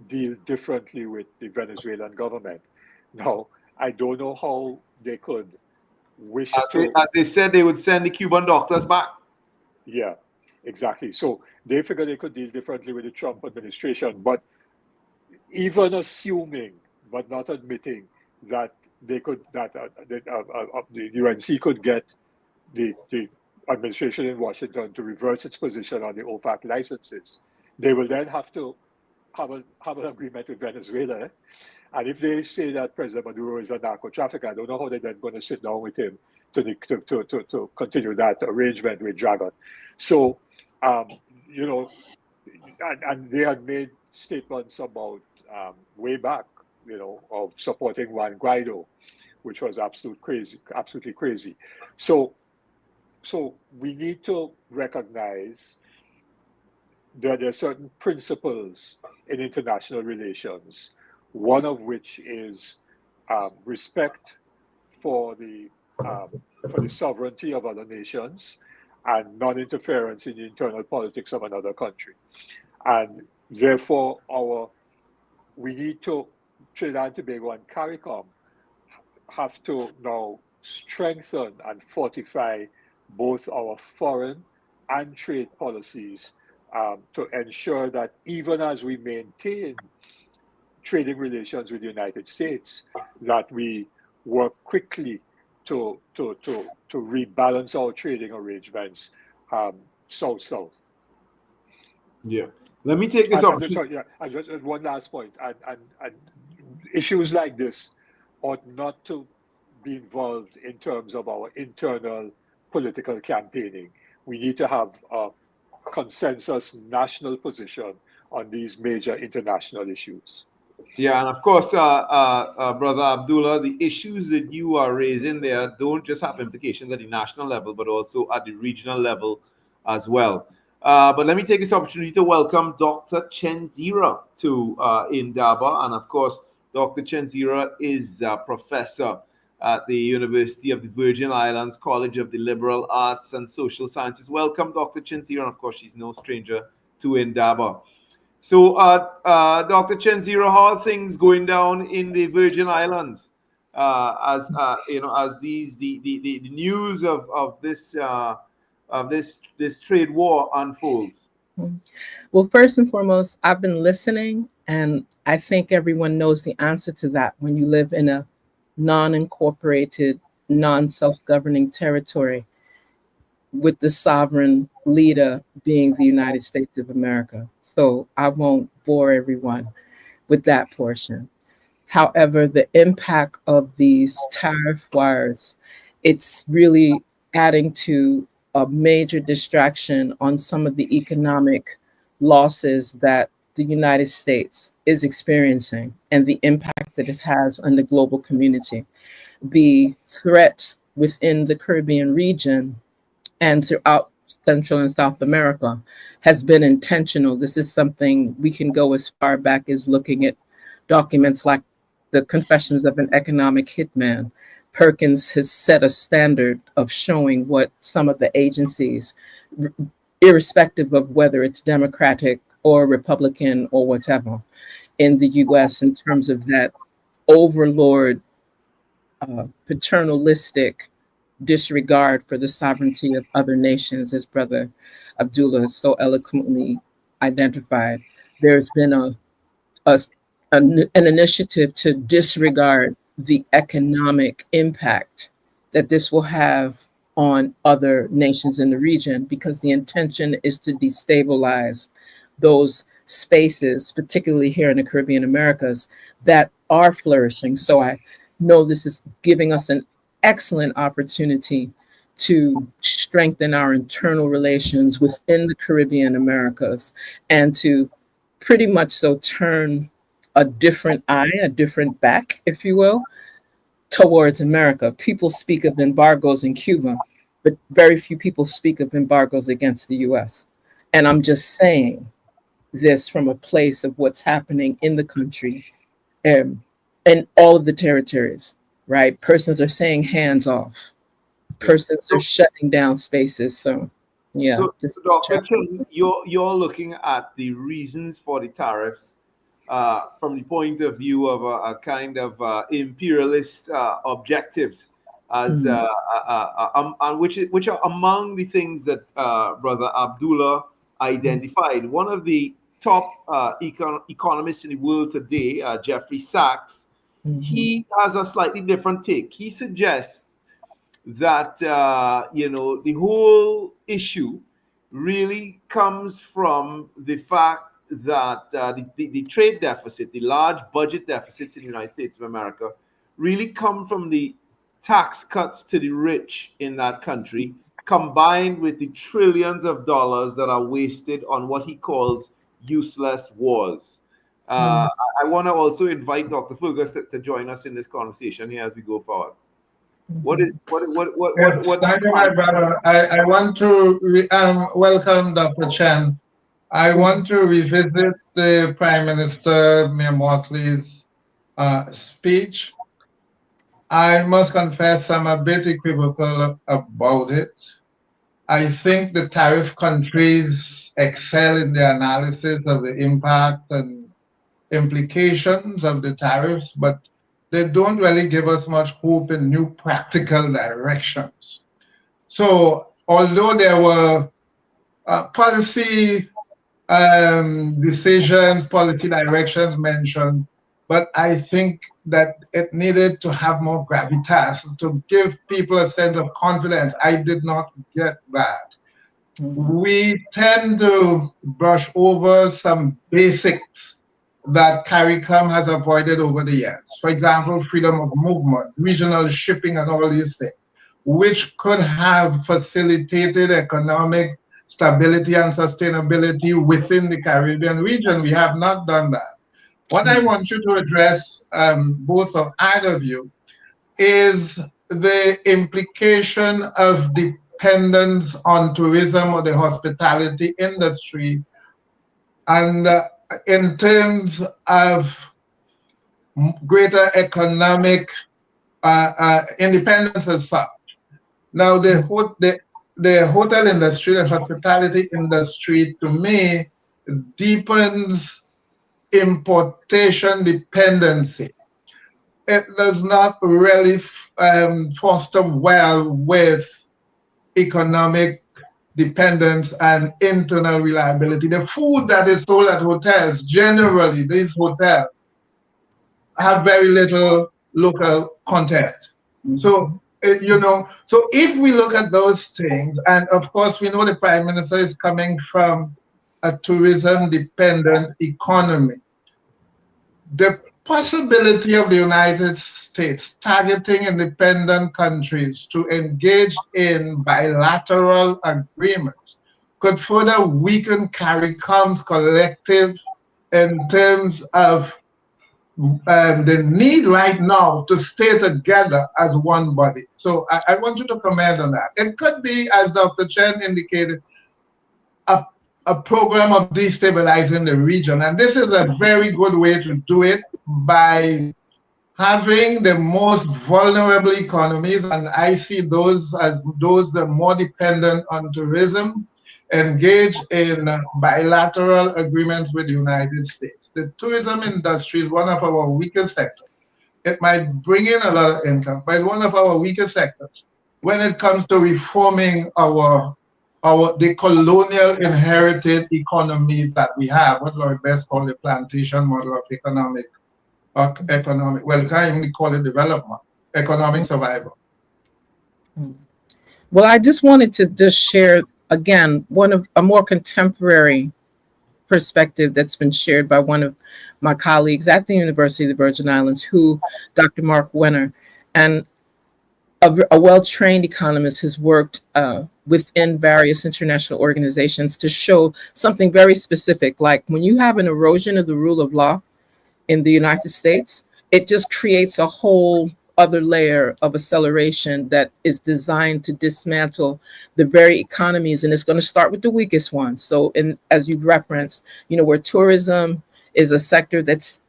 deal differently with the Venezuelan government. Now, I don't know how they could wish as they said they would send the Cuban doctors back. Yeah, exactly. So they figured they could deal differently with the Trump administration, but even assuming, but not admitting that they could, that the UNC could get the administration in Washington to reverse its position on the OFAC licenses, they will then have to have an agreement with Venezuela. And if they say that President Maduro is a narco trafficker, I don't know how they're then going to sit down with him to continue that arrangement with Dragon. So, and they had made statements about way back, of supporting Juan Guaido, which was absolutely crazy. So we need to recognize that there are certain principles in international relations, one of which is respect for the sovereignty of other nations, and non-interference in the internal politics of another country. And therefore, we need to, Trinidad and Tobago and CARICOM have to now strengthen and fortify both our foreign and trade policies to ensure that even as we maintain trading relations with the United States, that we work quickly to rebalance our trading arrangements south-south. Yeah. Let me take this opportunity. And just one last point. And issues like this ought not to be involved in terms of our internal political campaigning. We need to have a consensus national position on these major international issues. Yeah, and of course, Brother Abdullah, the issues that you are raising there don't just have implications at the national level, but also at the regional level as well. But let me take this opportunity to welcome Dr. ChenziRa to Indaba. And of course, Dr. ChenziRa is a professor at the University of the Virgin Islands College of the Liberal Arts and Social Sciences. Welcome, Dr. ChenziRa. And of course, she's no stranger to Indaba. So, Dr. ChenziRa, how are things going down in the Virgin Islands? As these the news of this trade war unfolds. Well, first and foremost, I've been listening, and I think everyone knows the answer to that. When you live in a non-incorporated, non-self-governing territory, with the sovereign leader being the United States of America. So I won't bore everyone with that portion. However, the impact of these tariff wars, it's really adding to a major distraction on some of the economic losses that the United States is experiencing and the impact that it has on the global community. The threat within the Caribbean region and throughout Central and South America has been intentional. This is something we can go as far back as looking at documents like the Confessions of an Economic Hitman. Perkins has set a standard of showing what some of the agencies, irrespective of whether it's Democratic or Republican or whatever, in the US in terms of that overlord, paternalistic disregard for the sovereignty of other nations, as Brother Abdullah so eloquently identified. There's been an initiative to disregard the economic impact that this will have on other nations in the region, because the intention is to destabilize those spaces, particularly here in the Caribbean Americas, that are flourishing. So I know this is giving us an excellent opportunity to strengthen our internal relations within the Caribbean Americas and to pretty much so turn a different eye, a different back, if you will, towards America. People speak of embargoes in Cuba, but very few people speak of embargoes against the US. And I'm just saying this from a place of what's happening in the country and all of the territories. Right? Persons are saying hands off. Persons are shutting down spaces. So, yeah. So Dr. Chen, you're looking at the reasons for the tariffs from the point of view of a kind of imperialist objectives, as which are among the things that Brother Abdullah identified. One of the top economists in the world today, Jeffrey Sachs, he has a slightly different take. He suggests that the whole issue really comes from the fact that the trade deficit, the large budget deficits in the United States of America, really come from the tax cuts to the rich in that country, combined with the trillions of dollars that are wasted on what he calls useless wars. I want to also invite Dr. Fergus to join us in this conversation here as we go forward. What? Thank you, my brother. I want to welcome Dr. Chen. I want to revisit the Prime Minister Motley's speech. I must confess I'm a bit equivocal about it. I think the tariff countries excel in the analysis of the impact and implications of the tariffs, but they don't really give us much hope in new practical directions. So although there were policy decisions, policy directions mentioned, but I think that it needed to have more gravitas to give people a sense of confidence. I did not get that. We tend to brush over some basics that CARICOM has avoided over the years. For example, freedom of movement, regional shipping, and all these things, which could have facilitated economic stability and sustainability within the Caribbean region. We have not done that. What I want you to address, both of either of you, is the implication of dependence on tourism or the hospitality industry, and in terms of greater economic independence as such. Now, the hotel industry, the hospitality industry, to me, deepens importation dependency. It does not really foster well with economic dependence and internal reliability. The food that is sold at hotels, generally, these hotels have very little local content. So, so if we look at those things, and of course, we know the Prime Minister is coming from a tourism-dependent economy, the possibility of the United States targeting independent countries to engage in bilateral agreements could further weaken CARICOM's collective in terms of the need right now to stay together as one body. So I want you to comment on that. It could be, as Dr. Chen indicated, a program of destabilizing the region. And this is a very good way to do it, by having the most vulnerable economies, and I see those as those that are more dependent on tourism, engage in bilateral agreements with the United States. The tourism industry is one of our weakest sectors. It might bring in a lot of income, but it's one of our weakest sectors when it comes to reforming the colonial inherited economies that we have, what I best call the plantation model of economic, well, can't even call it development, economic survival. Well, I just wanted to just share again a more contemporary perspective that's been shared by one of my colleagues at the University of the Virgin Islands, Dr. Mark Wenner, and a well-trained economist, has worked within various international organizations to show something very specific. Like when you have an erosion of the rule of law in the United States, it just creates a whole other layer of acceleration that is designed to dismantle the very economies, and it's going to start with the weakest ones. So, as you referenced, where tourism is a sector that's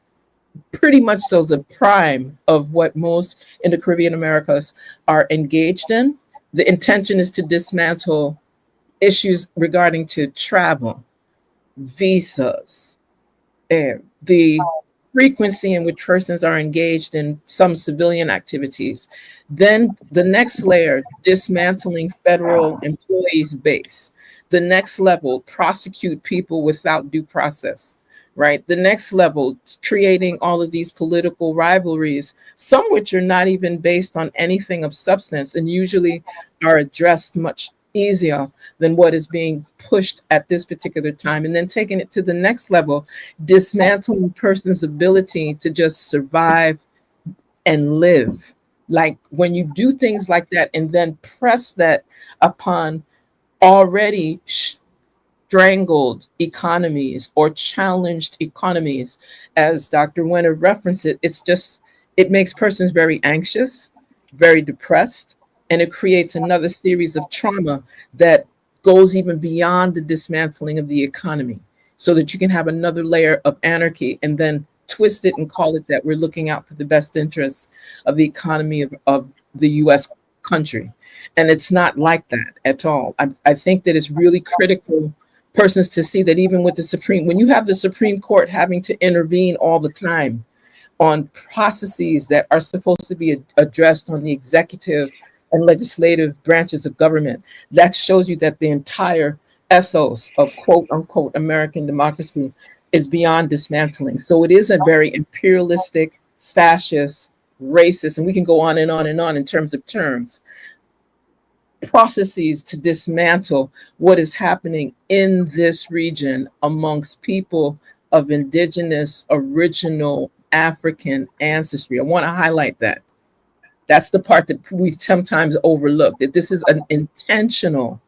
pretty much so the prime of what most in the Caribbean Americas are engaged in. The intention is to dismantle issues regarding to travel, visas, the frequency in which persons are engaged in some civilian activities. Then the next layer, dismantling federal employees base. The next level, prosecute people without due process. Right. The next level, creating all of these political rivalries, some which are not even based on anything of substance and usually are addressed much easier than what is being pushed at this particular time. And then taking it to the next level, dismantling a person's ability to just survive and live. Like when you do things like that and then press that upon already strangled economies or challenged economies, as Dr. Wenner referenced it makes persons very anxious, very depressed, and it creates another series of trauma that goes even beyond the dismantling of the economy, so that you can have another layer of anarchy and then twist it and call it that we're looking out for the best interests of the economy of the US country. And it's not like that at all. I think that it's really critical persons to see that even with the Supreme, when you have the Supreme Court having to intervene all the time on processes that are supposed to be addressed on the executive and legislative branches of government, that shows you that the entire ethos of quote unquote American democracy is beyond dismantling. So it is a very imperialistic, fascist, racist, and we can go on and on and on in terms of terms, processes to dismantle what is happening in this region amongst people of indigenous, original African ancestry. I want to highlight that. That's the part that we sometimes overlook, that this is an intentional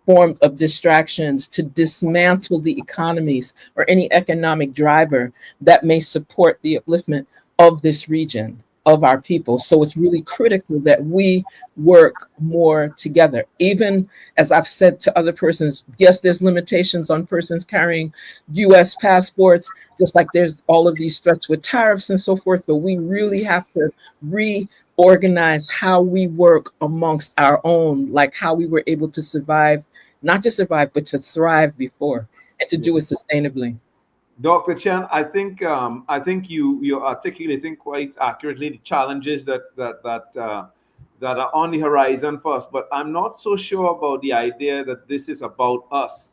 form of distractions to dismantle the economies or any economic driver that may support the upliftment of this region, of our people. So it's really critical that we work more together. Even as I've said to other persons, yes, there's limitations on persons carrying US passports, just like there's all of these threats with tariffs and so forth, but we really have to reorganize how we work amongst our own, like how we were able to survive, not just survive, but to thrive before, and to do it sustainably. Dr. Chen, I think you're articulating quite accurately the challenges that are on the horizon for us. But I'm not so sure about the idea that this is about us.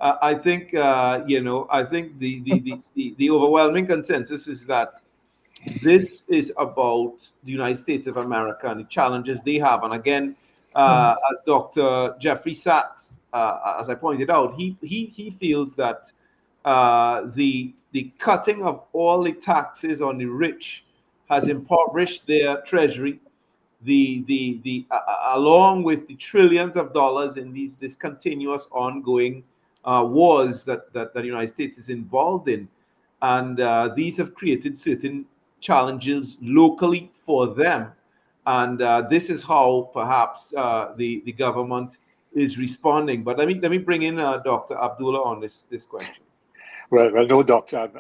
I think I think the overwhelming consensus is that this is about the United States of America and the challenges they have. And again, as Dr. Jeffrey Sachs, as I pointed out, he feels that the cutting of all the taxes on the rich has impoverished their treasury. Along with the trillions of dollars in this continuous ongoing wars that the United States is involved in, and these have created certain challenges locally for them. And this is how perhaps the government is responding. But let me bring in Dr. Abdullah on this question. Well, no, doctor.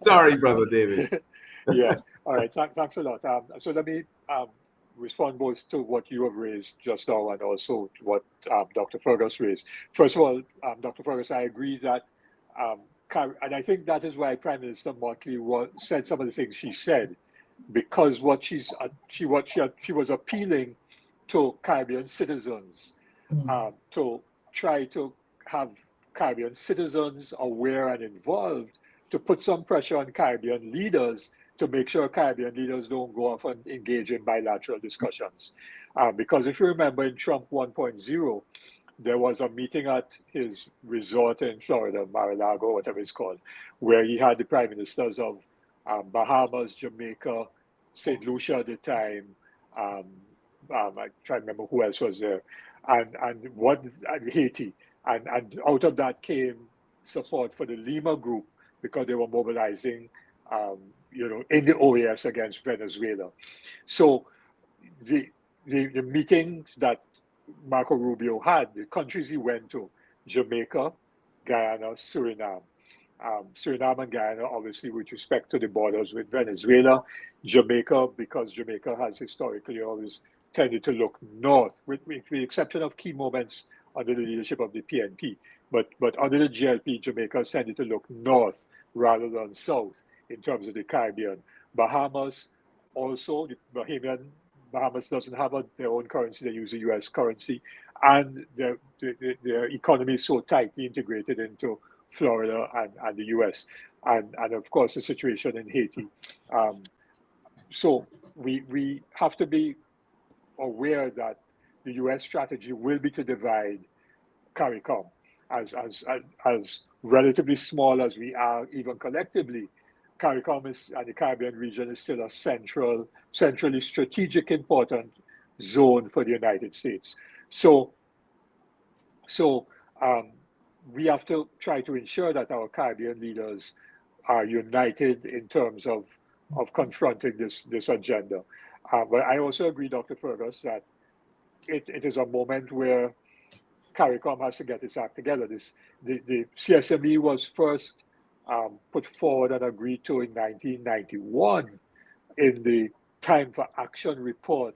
Sorry, brother David. Yeah. All right. Thanks a lot. So let me respond both to what you have raised just now and also to what Dr. Fergus raised. First of all, Dr. Fergus, I agree that, and I think that is why Prime Minister Motley said some of the things she said, because what she was appealing to Caribbean citizens to try to have Caribbean citizens aware and involved, to put some pressure on Caribbean leaders to make sure Caribbean leaders don't go off and engage in bilateral discussions. Because if you remember in Trump 1.0, there was a meeting at his resort in Florida, Mar-a-Lago, whatever it's called, where he had the prime ministers of Bahamas, Jamaica, St. Lucia at the time, I try to remember who else was there, and Haiti. And out of that came support for the Lima group because they were mobilizing, in the OAS against Venezuela. So the meetings that Marco Rubio had, the countries he went to, Jamaica, Guyana, Suriname. Suriname and Guyana, obviously, with respect to the borders with Venezuela. Jamaica, because Jamaica has historically always tended to look north, with the exception of key moments under the leadership of the PNP. But under the GLP, Jamaica has tended to look north rather than south in terms of the Caribbean. Bahamas, also, Bahamas doesn't have their own currency, they use the US currency, and their economy is so tightly integrated into Florida and the US, and of course the situation in Haiti. So we have to be aware that the US strategy will be to divide CARICOM. As relatively small as we are, even collectively, CARICOM and the Caribbean region is still a centrally strategic important zone for the United States. So we have to try to ensure that our Caribbean leaders are united in terms of confronting this agenda. But I also agree, Dr. Fergus, that it is a moment where CARICOM has to get its act together. The CSME was first put forward and agreed to in 1991 in the time for action report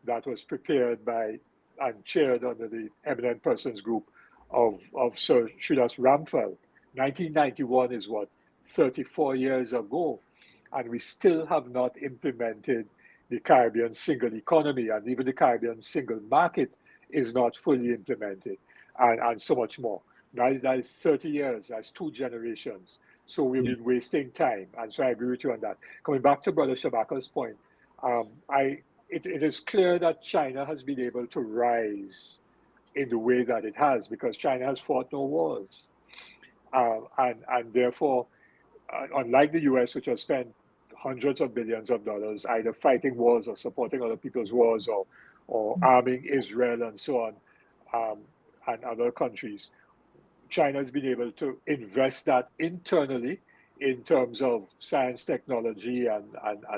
that was prepared by and chaired under the Eminent Persons Group of Sir Sridhar Ramphal. 1991 is what, 34 years ago, and we still have not implemented the Caribbean single economy, and even the Caribbean single market is not fully implemented, and so much more. That is 30 years, that's 2 generations. So we've been wasting time, and so I agree with you on that. Coming back to Brother Shabaka's point, it is clear that China has been able to rise in the way that it has, because China has fought no wars. And therefore, unlike the US, which has spent hundreds of billions of dollars either fighting wars or supporting other people's wars or arming Israel and so on, and other countries, China has been able to invest that internally in terms of science, technology, and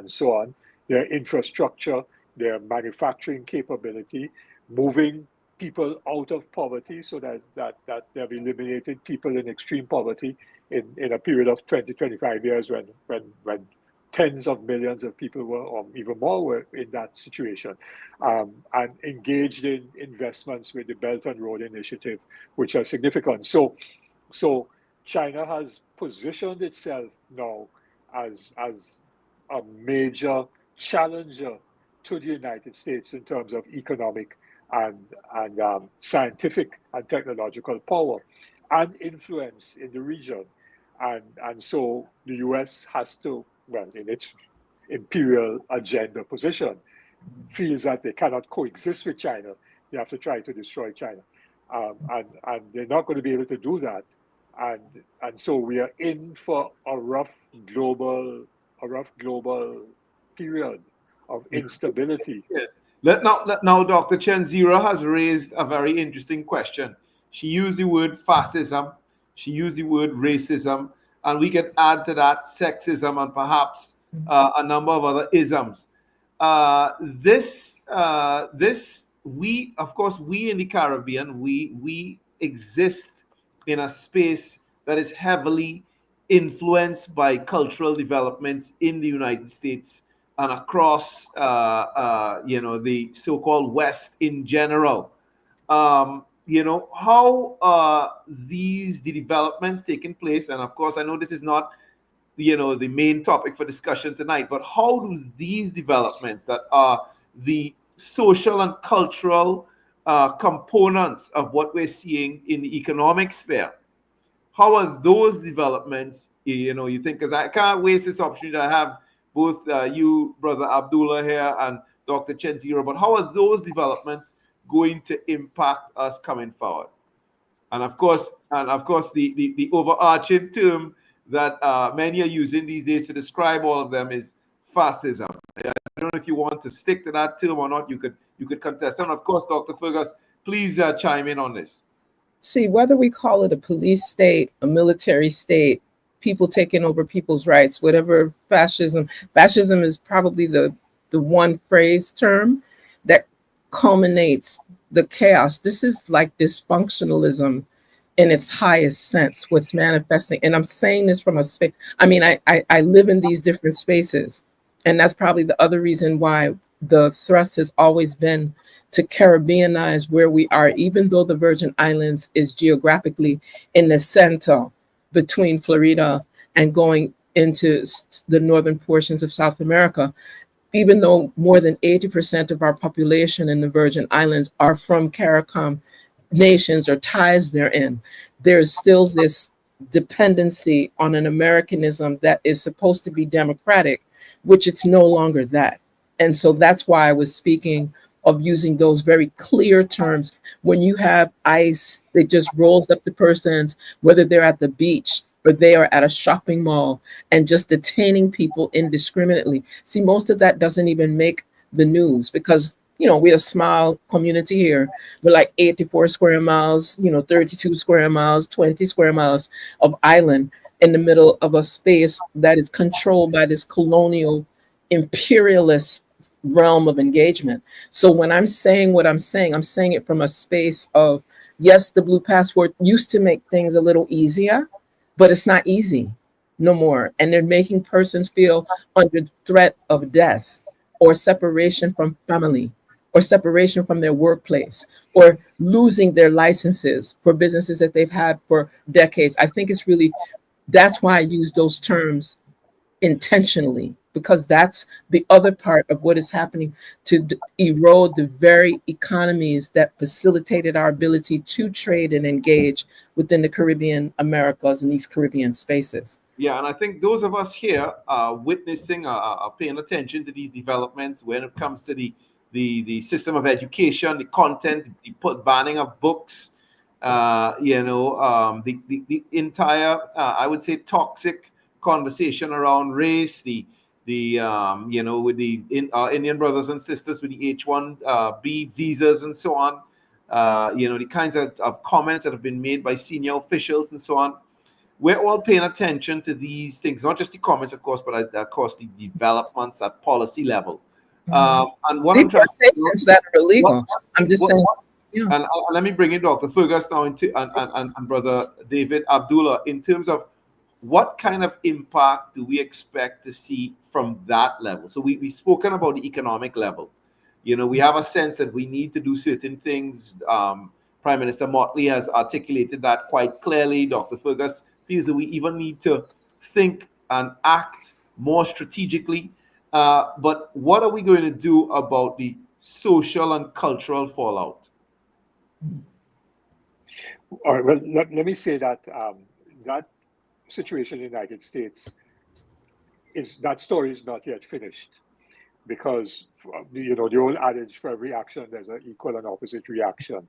so on, their infrastructure, their manufacturing capability, moving people out of poverty so that they've eliminated people in extreme poverty in a period of 20, 25 years when tens of millions of people were, or even more, were in that situation, and engaged in investments with the Belt and Road Initiative, which are significant. So China has positioned itself now as a major challenger to the United States in terms of economic and scientific and technological power and influence in the region. And so the US has to, well, in its imperial agenda position, feels that they cannot coexist with China. They have to try to destroy China. And they're not going to be able to do that. And so we are in for a rough global period of instability. Now, Dr. ChenziRa has raised a very interesting question. She used the word fascism, she used the word racism, and we can add to that sexism and perhaps a number of other isms. We in the Caribbean, we exist in a space that is heavily influenced by cultural developments in the United States and across, the so-called West in general. How the developments taking place, and of course, I know this is not, the main topic for discussion tonight, but how do these developments that are the social and cultural components of what we're seeing in the economic sphere, how are those developments, you think, because I can't waste this opportunity to have both you, Brother Abdullah here, and Dr. ChenziRa, but how are those developments going to impact us coming forward? And of course, the overarching term that many are using these days to describe all of them is fascism. I don't know if you want to stick to that term or not. You could contest. And of course, Dr. Fergus, please chime in on this. See, whether we call it a police state, a military state, people taking over people's rights, whatever, fascism is probably the one phrase term that culminates the chaos. This is like dysfunctionalism in its highest sense, what's manifesting. And I'm saying this from a space, I live in these different spaces. And that's probably the other reason why the thrust has always been to Caribbeanize where we are, even though the Virgin Islands is geographically in the center between Florida and going into the northern portions of South America. Even though more than 80% of our population in the Virgin Islands are from CARICOM nations or ties therein, there's still this dependency on an Americanism that is supposed to be democratic, which it's no longer that. And so that's why I was speaking of using those very clear terms. When you have ICE that just rolls up the persons, whether they're at the beach or they are at a shopping mall, and just detaining people indiscriminately. See, most of that doesn't even make the news because, we're a small community here. We're like 84 square miles, 32 square miles, 20 square miles of island in the middle of a space that is controlled by this colonial imperialist realm of engagement. So when I'm saying what I'm saying it from a space of, yes, the Blue Passport used to make things a little easier, but it's not easy no more. And they're making persons feel under threat of death or separation from family, or separation from their workplace, or losing their licenses for businesses that they've had for decades. I think it's really, that's why I use those terms intentionally, because that's the other part of what is happening to erode the very economies that facilitated our ability to trade and engage within the Caribbean Americas and these Caribbean spaces. Yeah, and I think those of us here are witnessing, are paying attention to these developments when it comes to the system of education, the content, the banning of books, the entire, I would say, toxic conversation around race, with our Indian brothers and sisters with the H-1B visas and so on, the kinds of comments that have been made by senior officials and so on. We're all paying attention to these things, not just the comments, of course, but of course the developments at policy level. And what I'm trying to do, that are illegal. I'm just saying. Yeah. And let me bring in Dr. Fergus now and Brother David Abdullah in terms of what kind of impact do we expect to see from that level? So we've spoken about the economic level. We have a sense that we need to do certain things. Prime Minister Motley has articulated that quite clearly. Dr. Fergus feels that we even need to think and act more strategically. But what are we going to do about the social and cultural fallout? All right, well, let me say that that situation in the United States that story is not yet finished, because the old adage, for every action there's an equal and opposite reaction.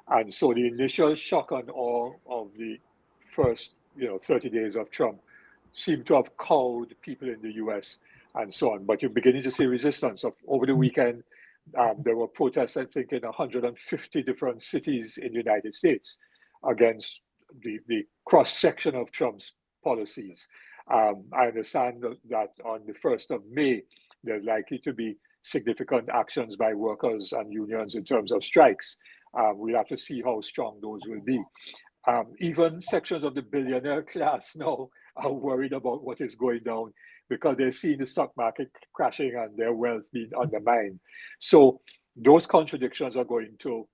And so the initial shock and awe of the first 30 days of Trump seemed to have cowed people in the US and so on. But you're beginning to see resistance. Over the weekend, there were protests, I think, in 150 different cities in the United States against the cross-section of Trump's policies. I understand that on the 1st of May, there's likely to be significant actions by workers and unions in terms of strikes. We'll have to see how strong those will be. Even sections of the billionaire class now are worried about what is going down, because they're seeing the stock market crashing and their wealth being undermined. So those contradictions are going to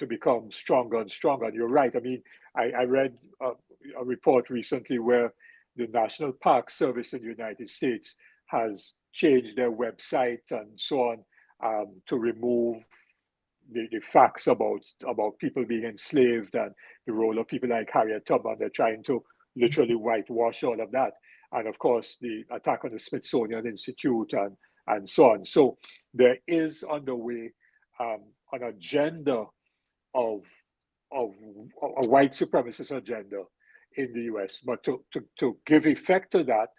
become stronger and stronger. And you're right. I mean, I read a report recently where the National Park Service in the United States has changed their website and so on to remove the facts about people being enslaved and the role of people like Harriet Tubman. They're trying to literally whitewash all of that. And of course, the attack on the Smithsonian Institute and so on. So there is underway an agenda of a white supremacist agenda in the US. But to give effect to that,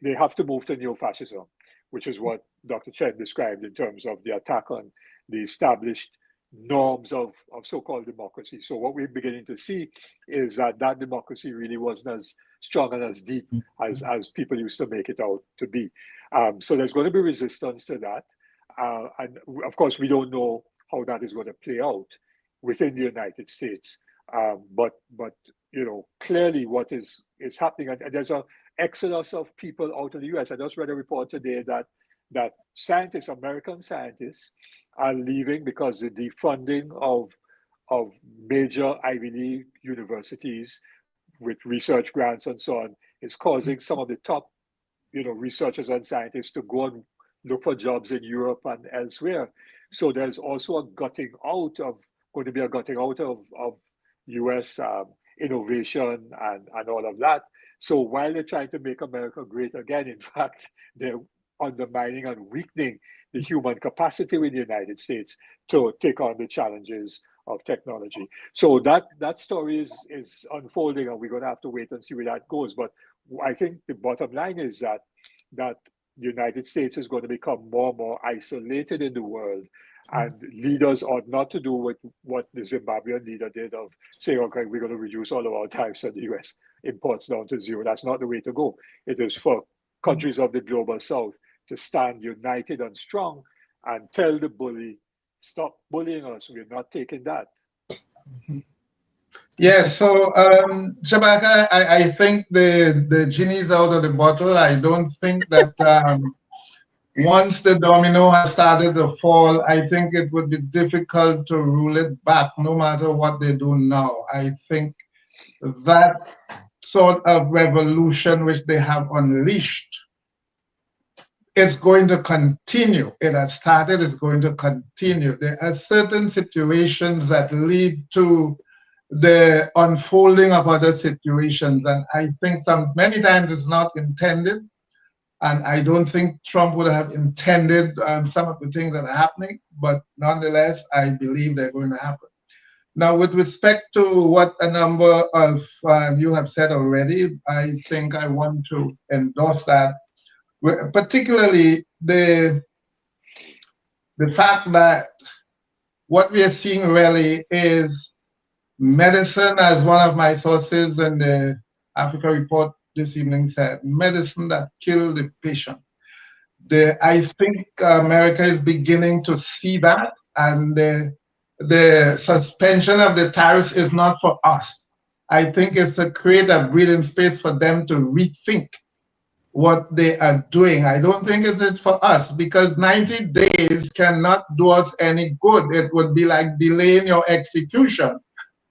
they have to move to neo-fascism, which is what Dr. Chen described in terms of the attack on the established norms of so-called democracy. So what we're beginning to see is that democracy really wasn't as strong and as deep as people used to make it out to be. So there's going to be resistance to that. And of course, we don't know how that is going to play out within the United States. But clearly what is happening, and there's an exodus of people out of the US. I just read a report today that scientists, American scientists, are leaving because the defunding of major Ivy League universities with research grants and so on is causing some of the top, researchers and scientists to go and look for jobs in Europe and elsewhere. So there's also going to be a gutting out of US innovation and all of that. So while they're trying to make America great again, in fact, they're undermining and weakening the human capacity in the United States to take on the challenges of technology. So that story is unfolding, and we're going to have to wait and see where that goes. But I think the bottom line is that the United States is going to become more and more isolated in the world, and leaders ought not to do what the Zimbabwean leader did of saying, okay, we're going to reduce all of our tariffs on the US imports down to zero. That's not the way to go. It is for countries of the global south to stand united and strong and tell the bully, stop bullying us. We're not taking that. Yeah, so Shabaka, I think the genie's out of the bottle. I don't think that once the domino has started to fall, I think it would be difficult to rule it back, no matter what they do now. I think that sort of revolution which they have unleashed, it's going to continue. It has started, it's going to continue. There are certain situations that lead to the unfolding of other situations. And I think many times it's not intended. And I don't think Trump would have intended some of the things that are happening, but nonetheless, I believe they're going to happen. Now, with respect to what a number of you have said already, I think I want to endorse that, particularly the fact that what we are seeing really is medicine, as one of my sources in the Africa report this evening said, medicine that killed the patient. I think America is beginning to see that, and the suspension of the tariffs is not for us. I think it's to create a breathing space for them to rethink what they are doing. I don't think it is for us, because 90 days cannot do us any good. It would be like delaying your execution.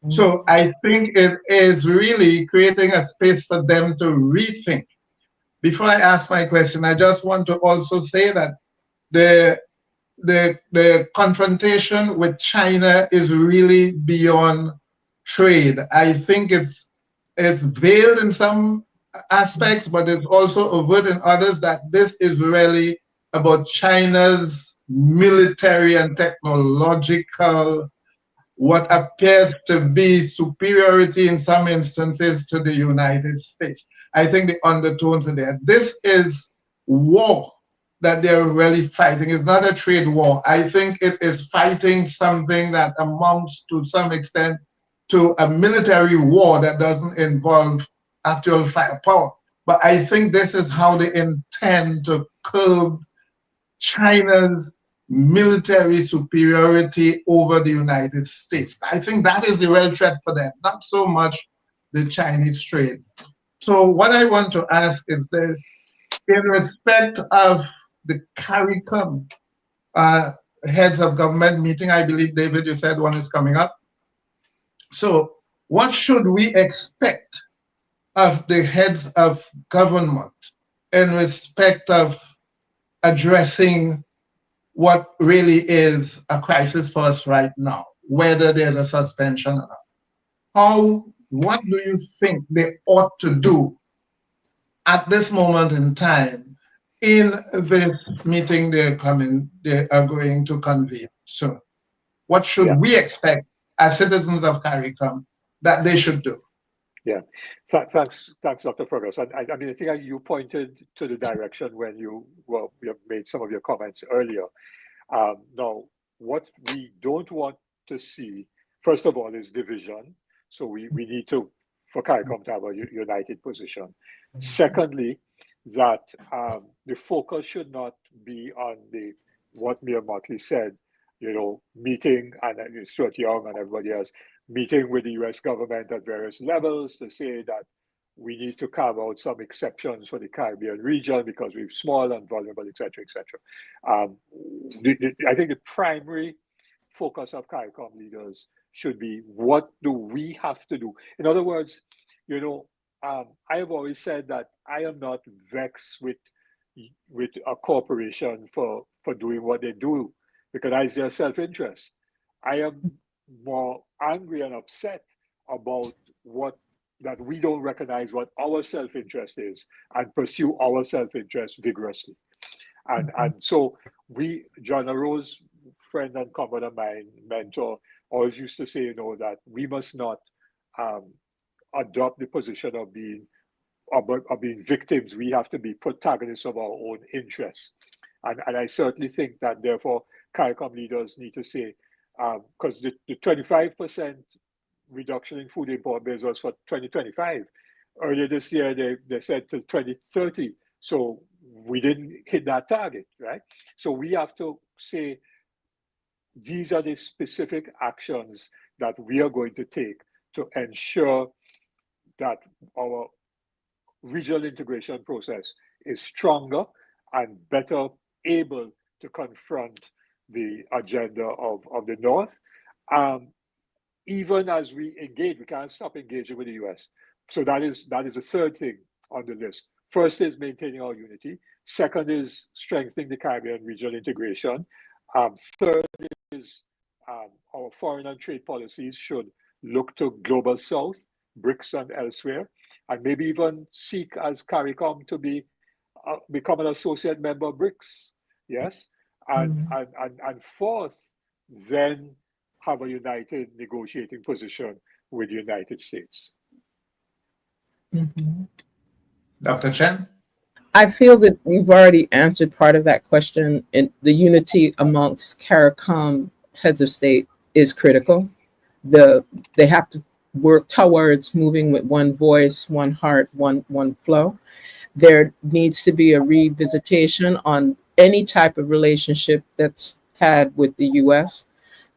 So I think it is really creating a space for them to rethink. Before I ask my question, I just want to also say that the confrontation with China is really beyond trade. I think it's veiled in some aspects, but it's also overt in others, that this is really about China's military and technological, what appears to be superiority in some instances to the United States. I think the undertones are there. This is war that they're really fighting. It's not a trade war. I think it is fighting something that amounts to some extent to a military war that doesn't involve actual firepower. But I think this is how they intend to curb China's military superiority over the United States. I think that is the real threat for them, not so much the Chinese trade. So what I want to ask is this: in respect of the CARICOM heads of government meeting, I believe, David, you said one is coming up. So what should we expect of the heads of government in respect of addressing what really is a crisis for us right now, whether there's a suspension or not? What do you think they ought to do at this moment in time in this meeting they are going to convene? So what should we expect as citizens of CARICOM that they should do? Yeah, thanks, Dr. Fergus. I mean, I think you pointed to the direction when you made some of your comments earlier. Now, what we don't want to see, first of all, is division. So we need for CARICOM to have a united position. Secondly, that the focus should not be on what Mayor Motley said, meeting, and Stuart Young and everybody else, meeting with the US government at various levels to say that we need to carve out some exceptions for the Caribbean region because we're small and vulnerable, et cetera, et cetera. I think the primary focus of CARICOM leaders should be, what do we have to do? In other words, I have always said that I am not vexed with a corporation for doing what they do, because it's their self-interest. I am more angry and upset about that we don't recognize what our self-interest is and pursue our self-interest vigorously. And so John Arrowo's friend and common of mine, mentor, always used to say, that we must not adopt the position of being victims. We have to be protagonists of our own interests. And I certainly think that, therefore, CARICOM leaders need to say, because the 25% reduction in food import bills was for 2025. Earlier this year, they said till 2030. So we didn't hit that target, right? So we have to say, these are the specific actions that we are going to take to ensure that our regional integration process is stronger and better able to confront the agenda of the North. Even as we engage, we can't stop engaging with the US. So that is the third thing on the list. First is maintaining our unity. Second is strengthening the Caribbean regional integration. Third is our foreign and trade policies should look to Global South, BRICS and elsewhere, and maybe even seek as CARICOM to become an associate member of BRICS. Yes, and fourth, then have a united negotiating position with the United States. Dr. Chen? I feel that you've already answered part of that question. And the unity amongst CARICOM heads of state is critical. They have to work towards moving with one voice, one heart, one flow. There needs to be a revisitation on any type of relationship that's had with the US.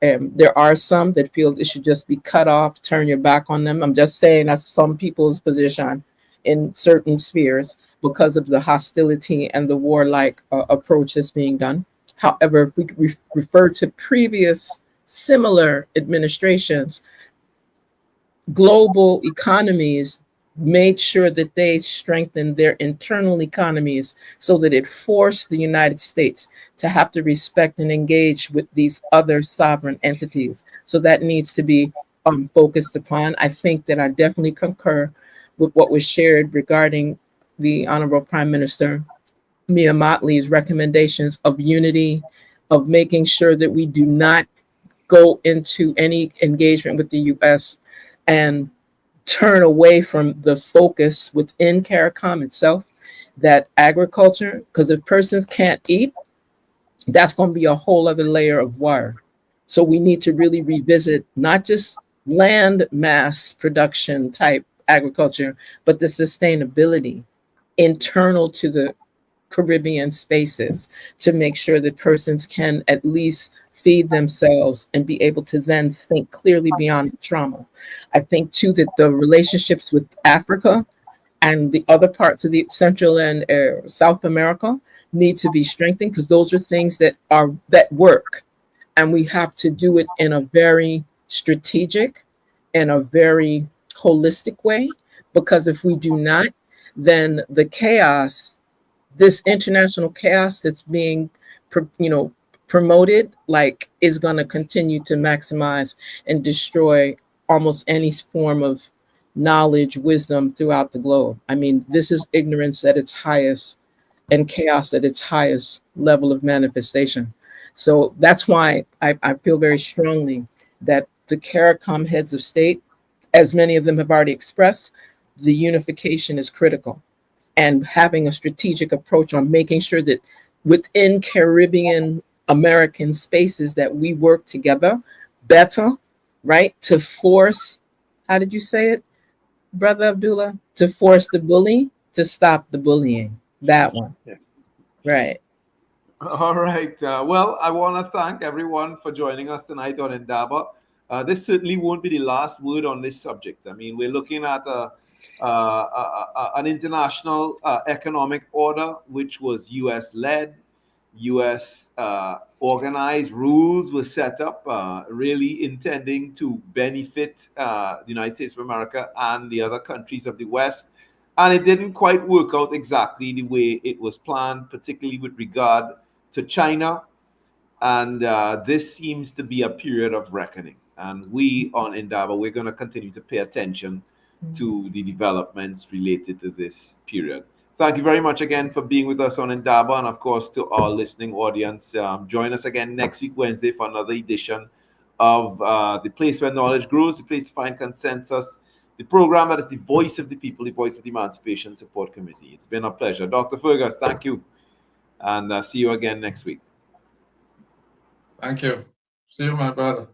There are some that feel it should just be cut off, turn your back on them. I'm just saying that's some people's position in certain spheres because of the hostility and the warlike approach that's being done. However, if we refer to previous similar administrations, global economies made sure that they strengthened their internal economies so that it forced the United States to have to respect and engage with these other sovereign entities. So that needs to be focused upon. I think that I definitely concur with what was shared regarding the Honorable Prime Minister Mia Mottley's recommendations of unity, of making sure that we do not go into any engagement with the US and turn away from the focus within CARICOM itself, that agriculture, because if persons can't eat, that's going to be a whole other layer of wire. So we need to really revisit not just land mass production type agriculture, but the sustainability internal to the Caribbean spaces to make sure that persons can at least feed themselves and be able to then think clearly beyond trauma. I think too that the relationships with Africa and the other parts of the Central and South America need to be strengthened because those are things that work, and we have to do it in a very strategic and a very holistic way, because if we do not, then the chaos, this international chaos that's being promoted, like, is going to continue to maximize and destroy almost any form of knowledge, wisdom throughout the globe. I mean, this is ignorance at its highest and chaos at its highest level of manifestation. So that's why I feel very strongly that the CARICOM heads of state, as many of them have already expressed, the unification is critical, and having a strategic approach on making sure that within Caribbean American spaces that we work together better, right? To force, how did you say it, Brother Abdullah? To force the bully to stop the bullying. That one. Yeah. Right. All right. Well, I want to thank everyone for joining us tonight on Indaba. This certainly won't be the last word on this subject. I mean, we're looking at an international economic order which was US-led, US organized. Rules were set up really intending to benefit the United States of America and the other countries of the West. And it didn't quite work out exactly the way it was planned, particularly with regard to China. And this seems to be a period of reckoning. And we on Indaba, we're going to continue to pay attention to the developments related to this period. Thank you very much again for being with us on Indaba, and of course to our listening audience. Join us again next week, Wednesday, for another edition of The Place Where Knowledge Grows, the place to find consensus, the program that is the voice of the people, the voice of the Emancipation Support Committee. It's been a pleasure. Dr. Fergus, thank you, and see you again next week. Thank you. See you, my brother.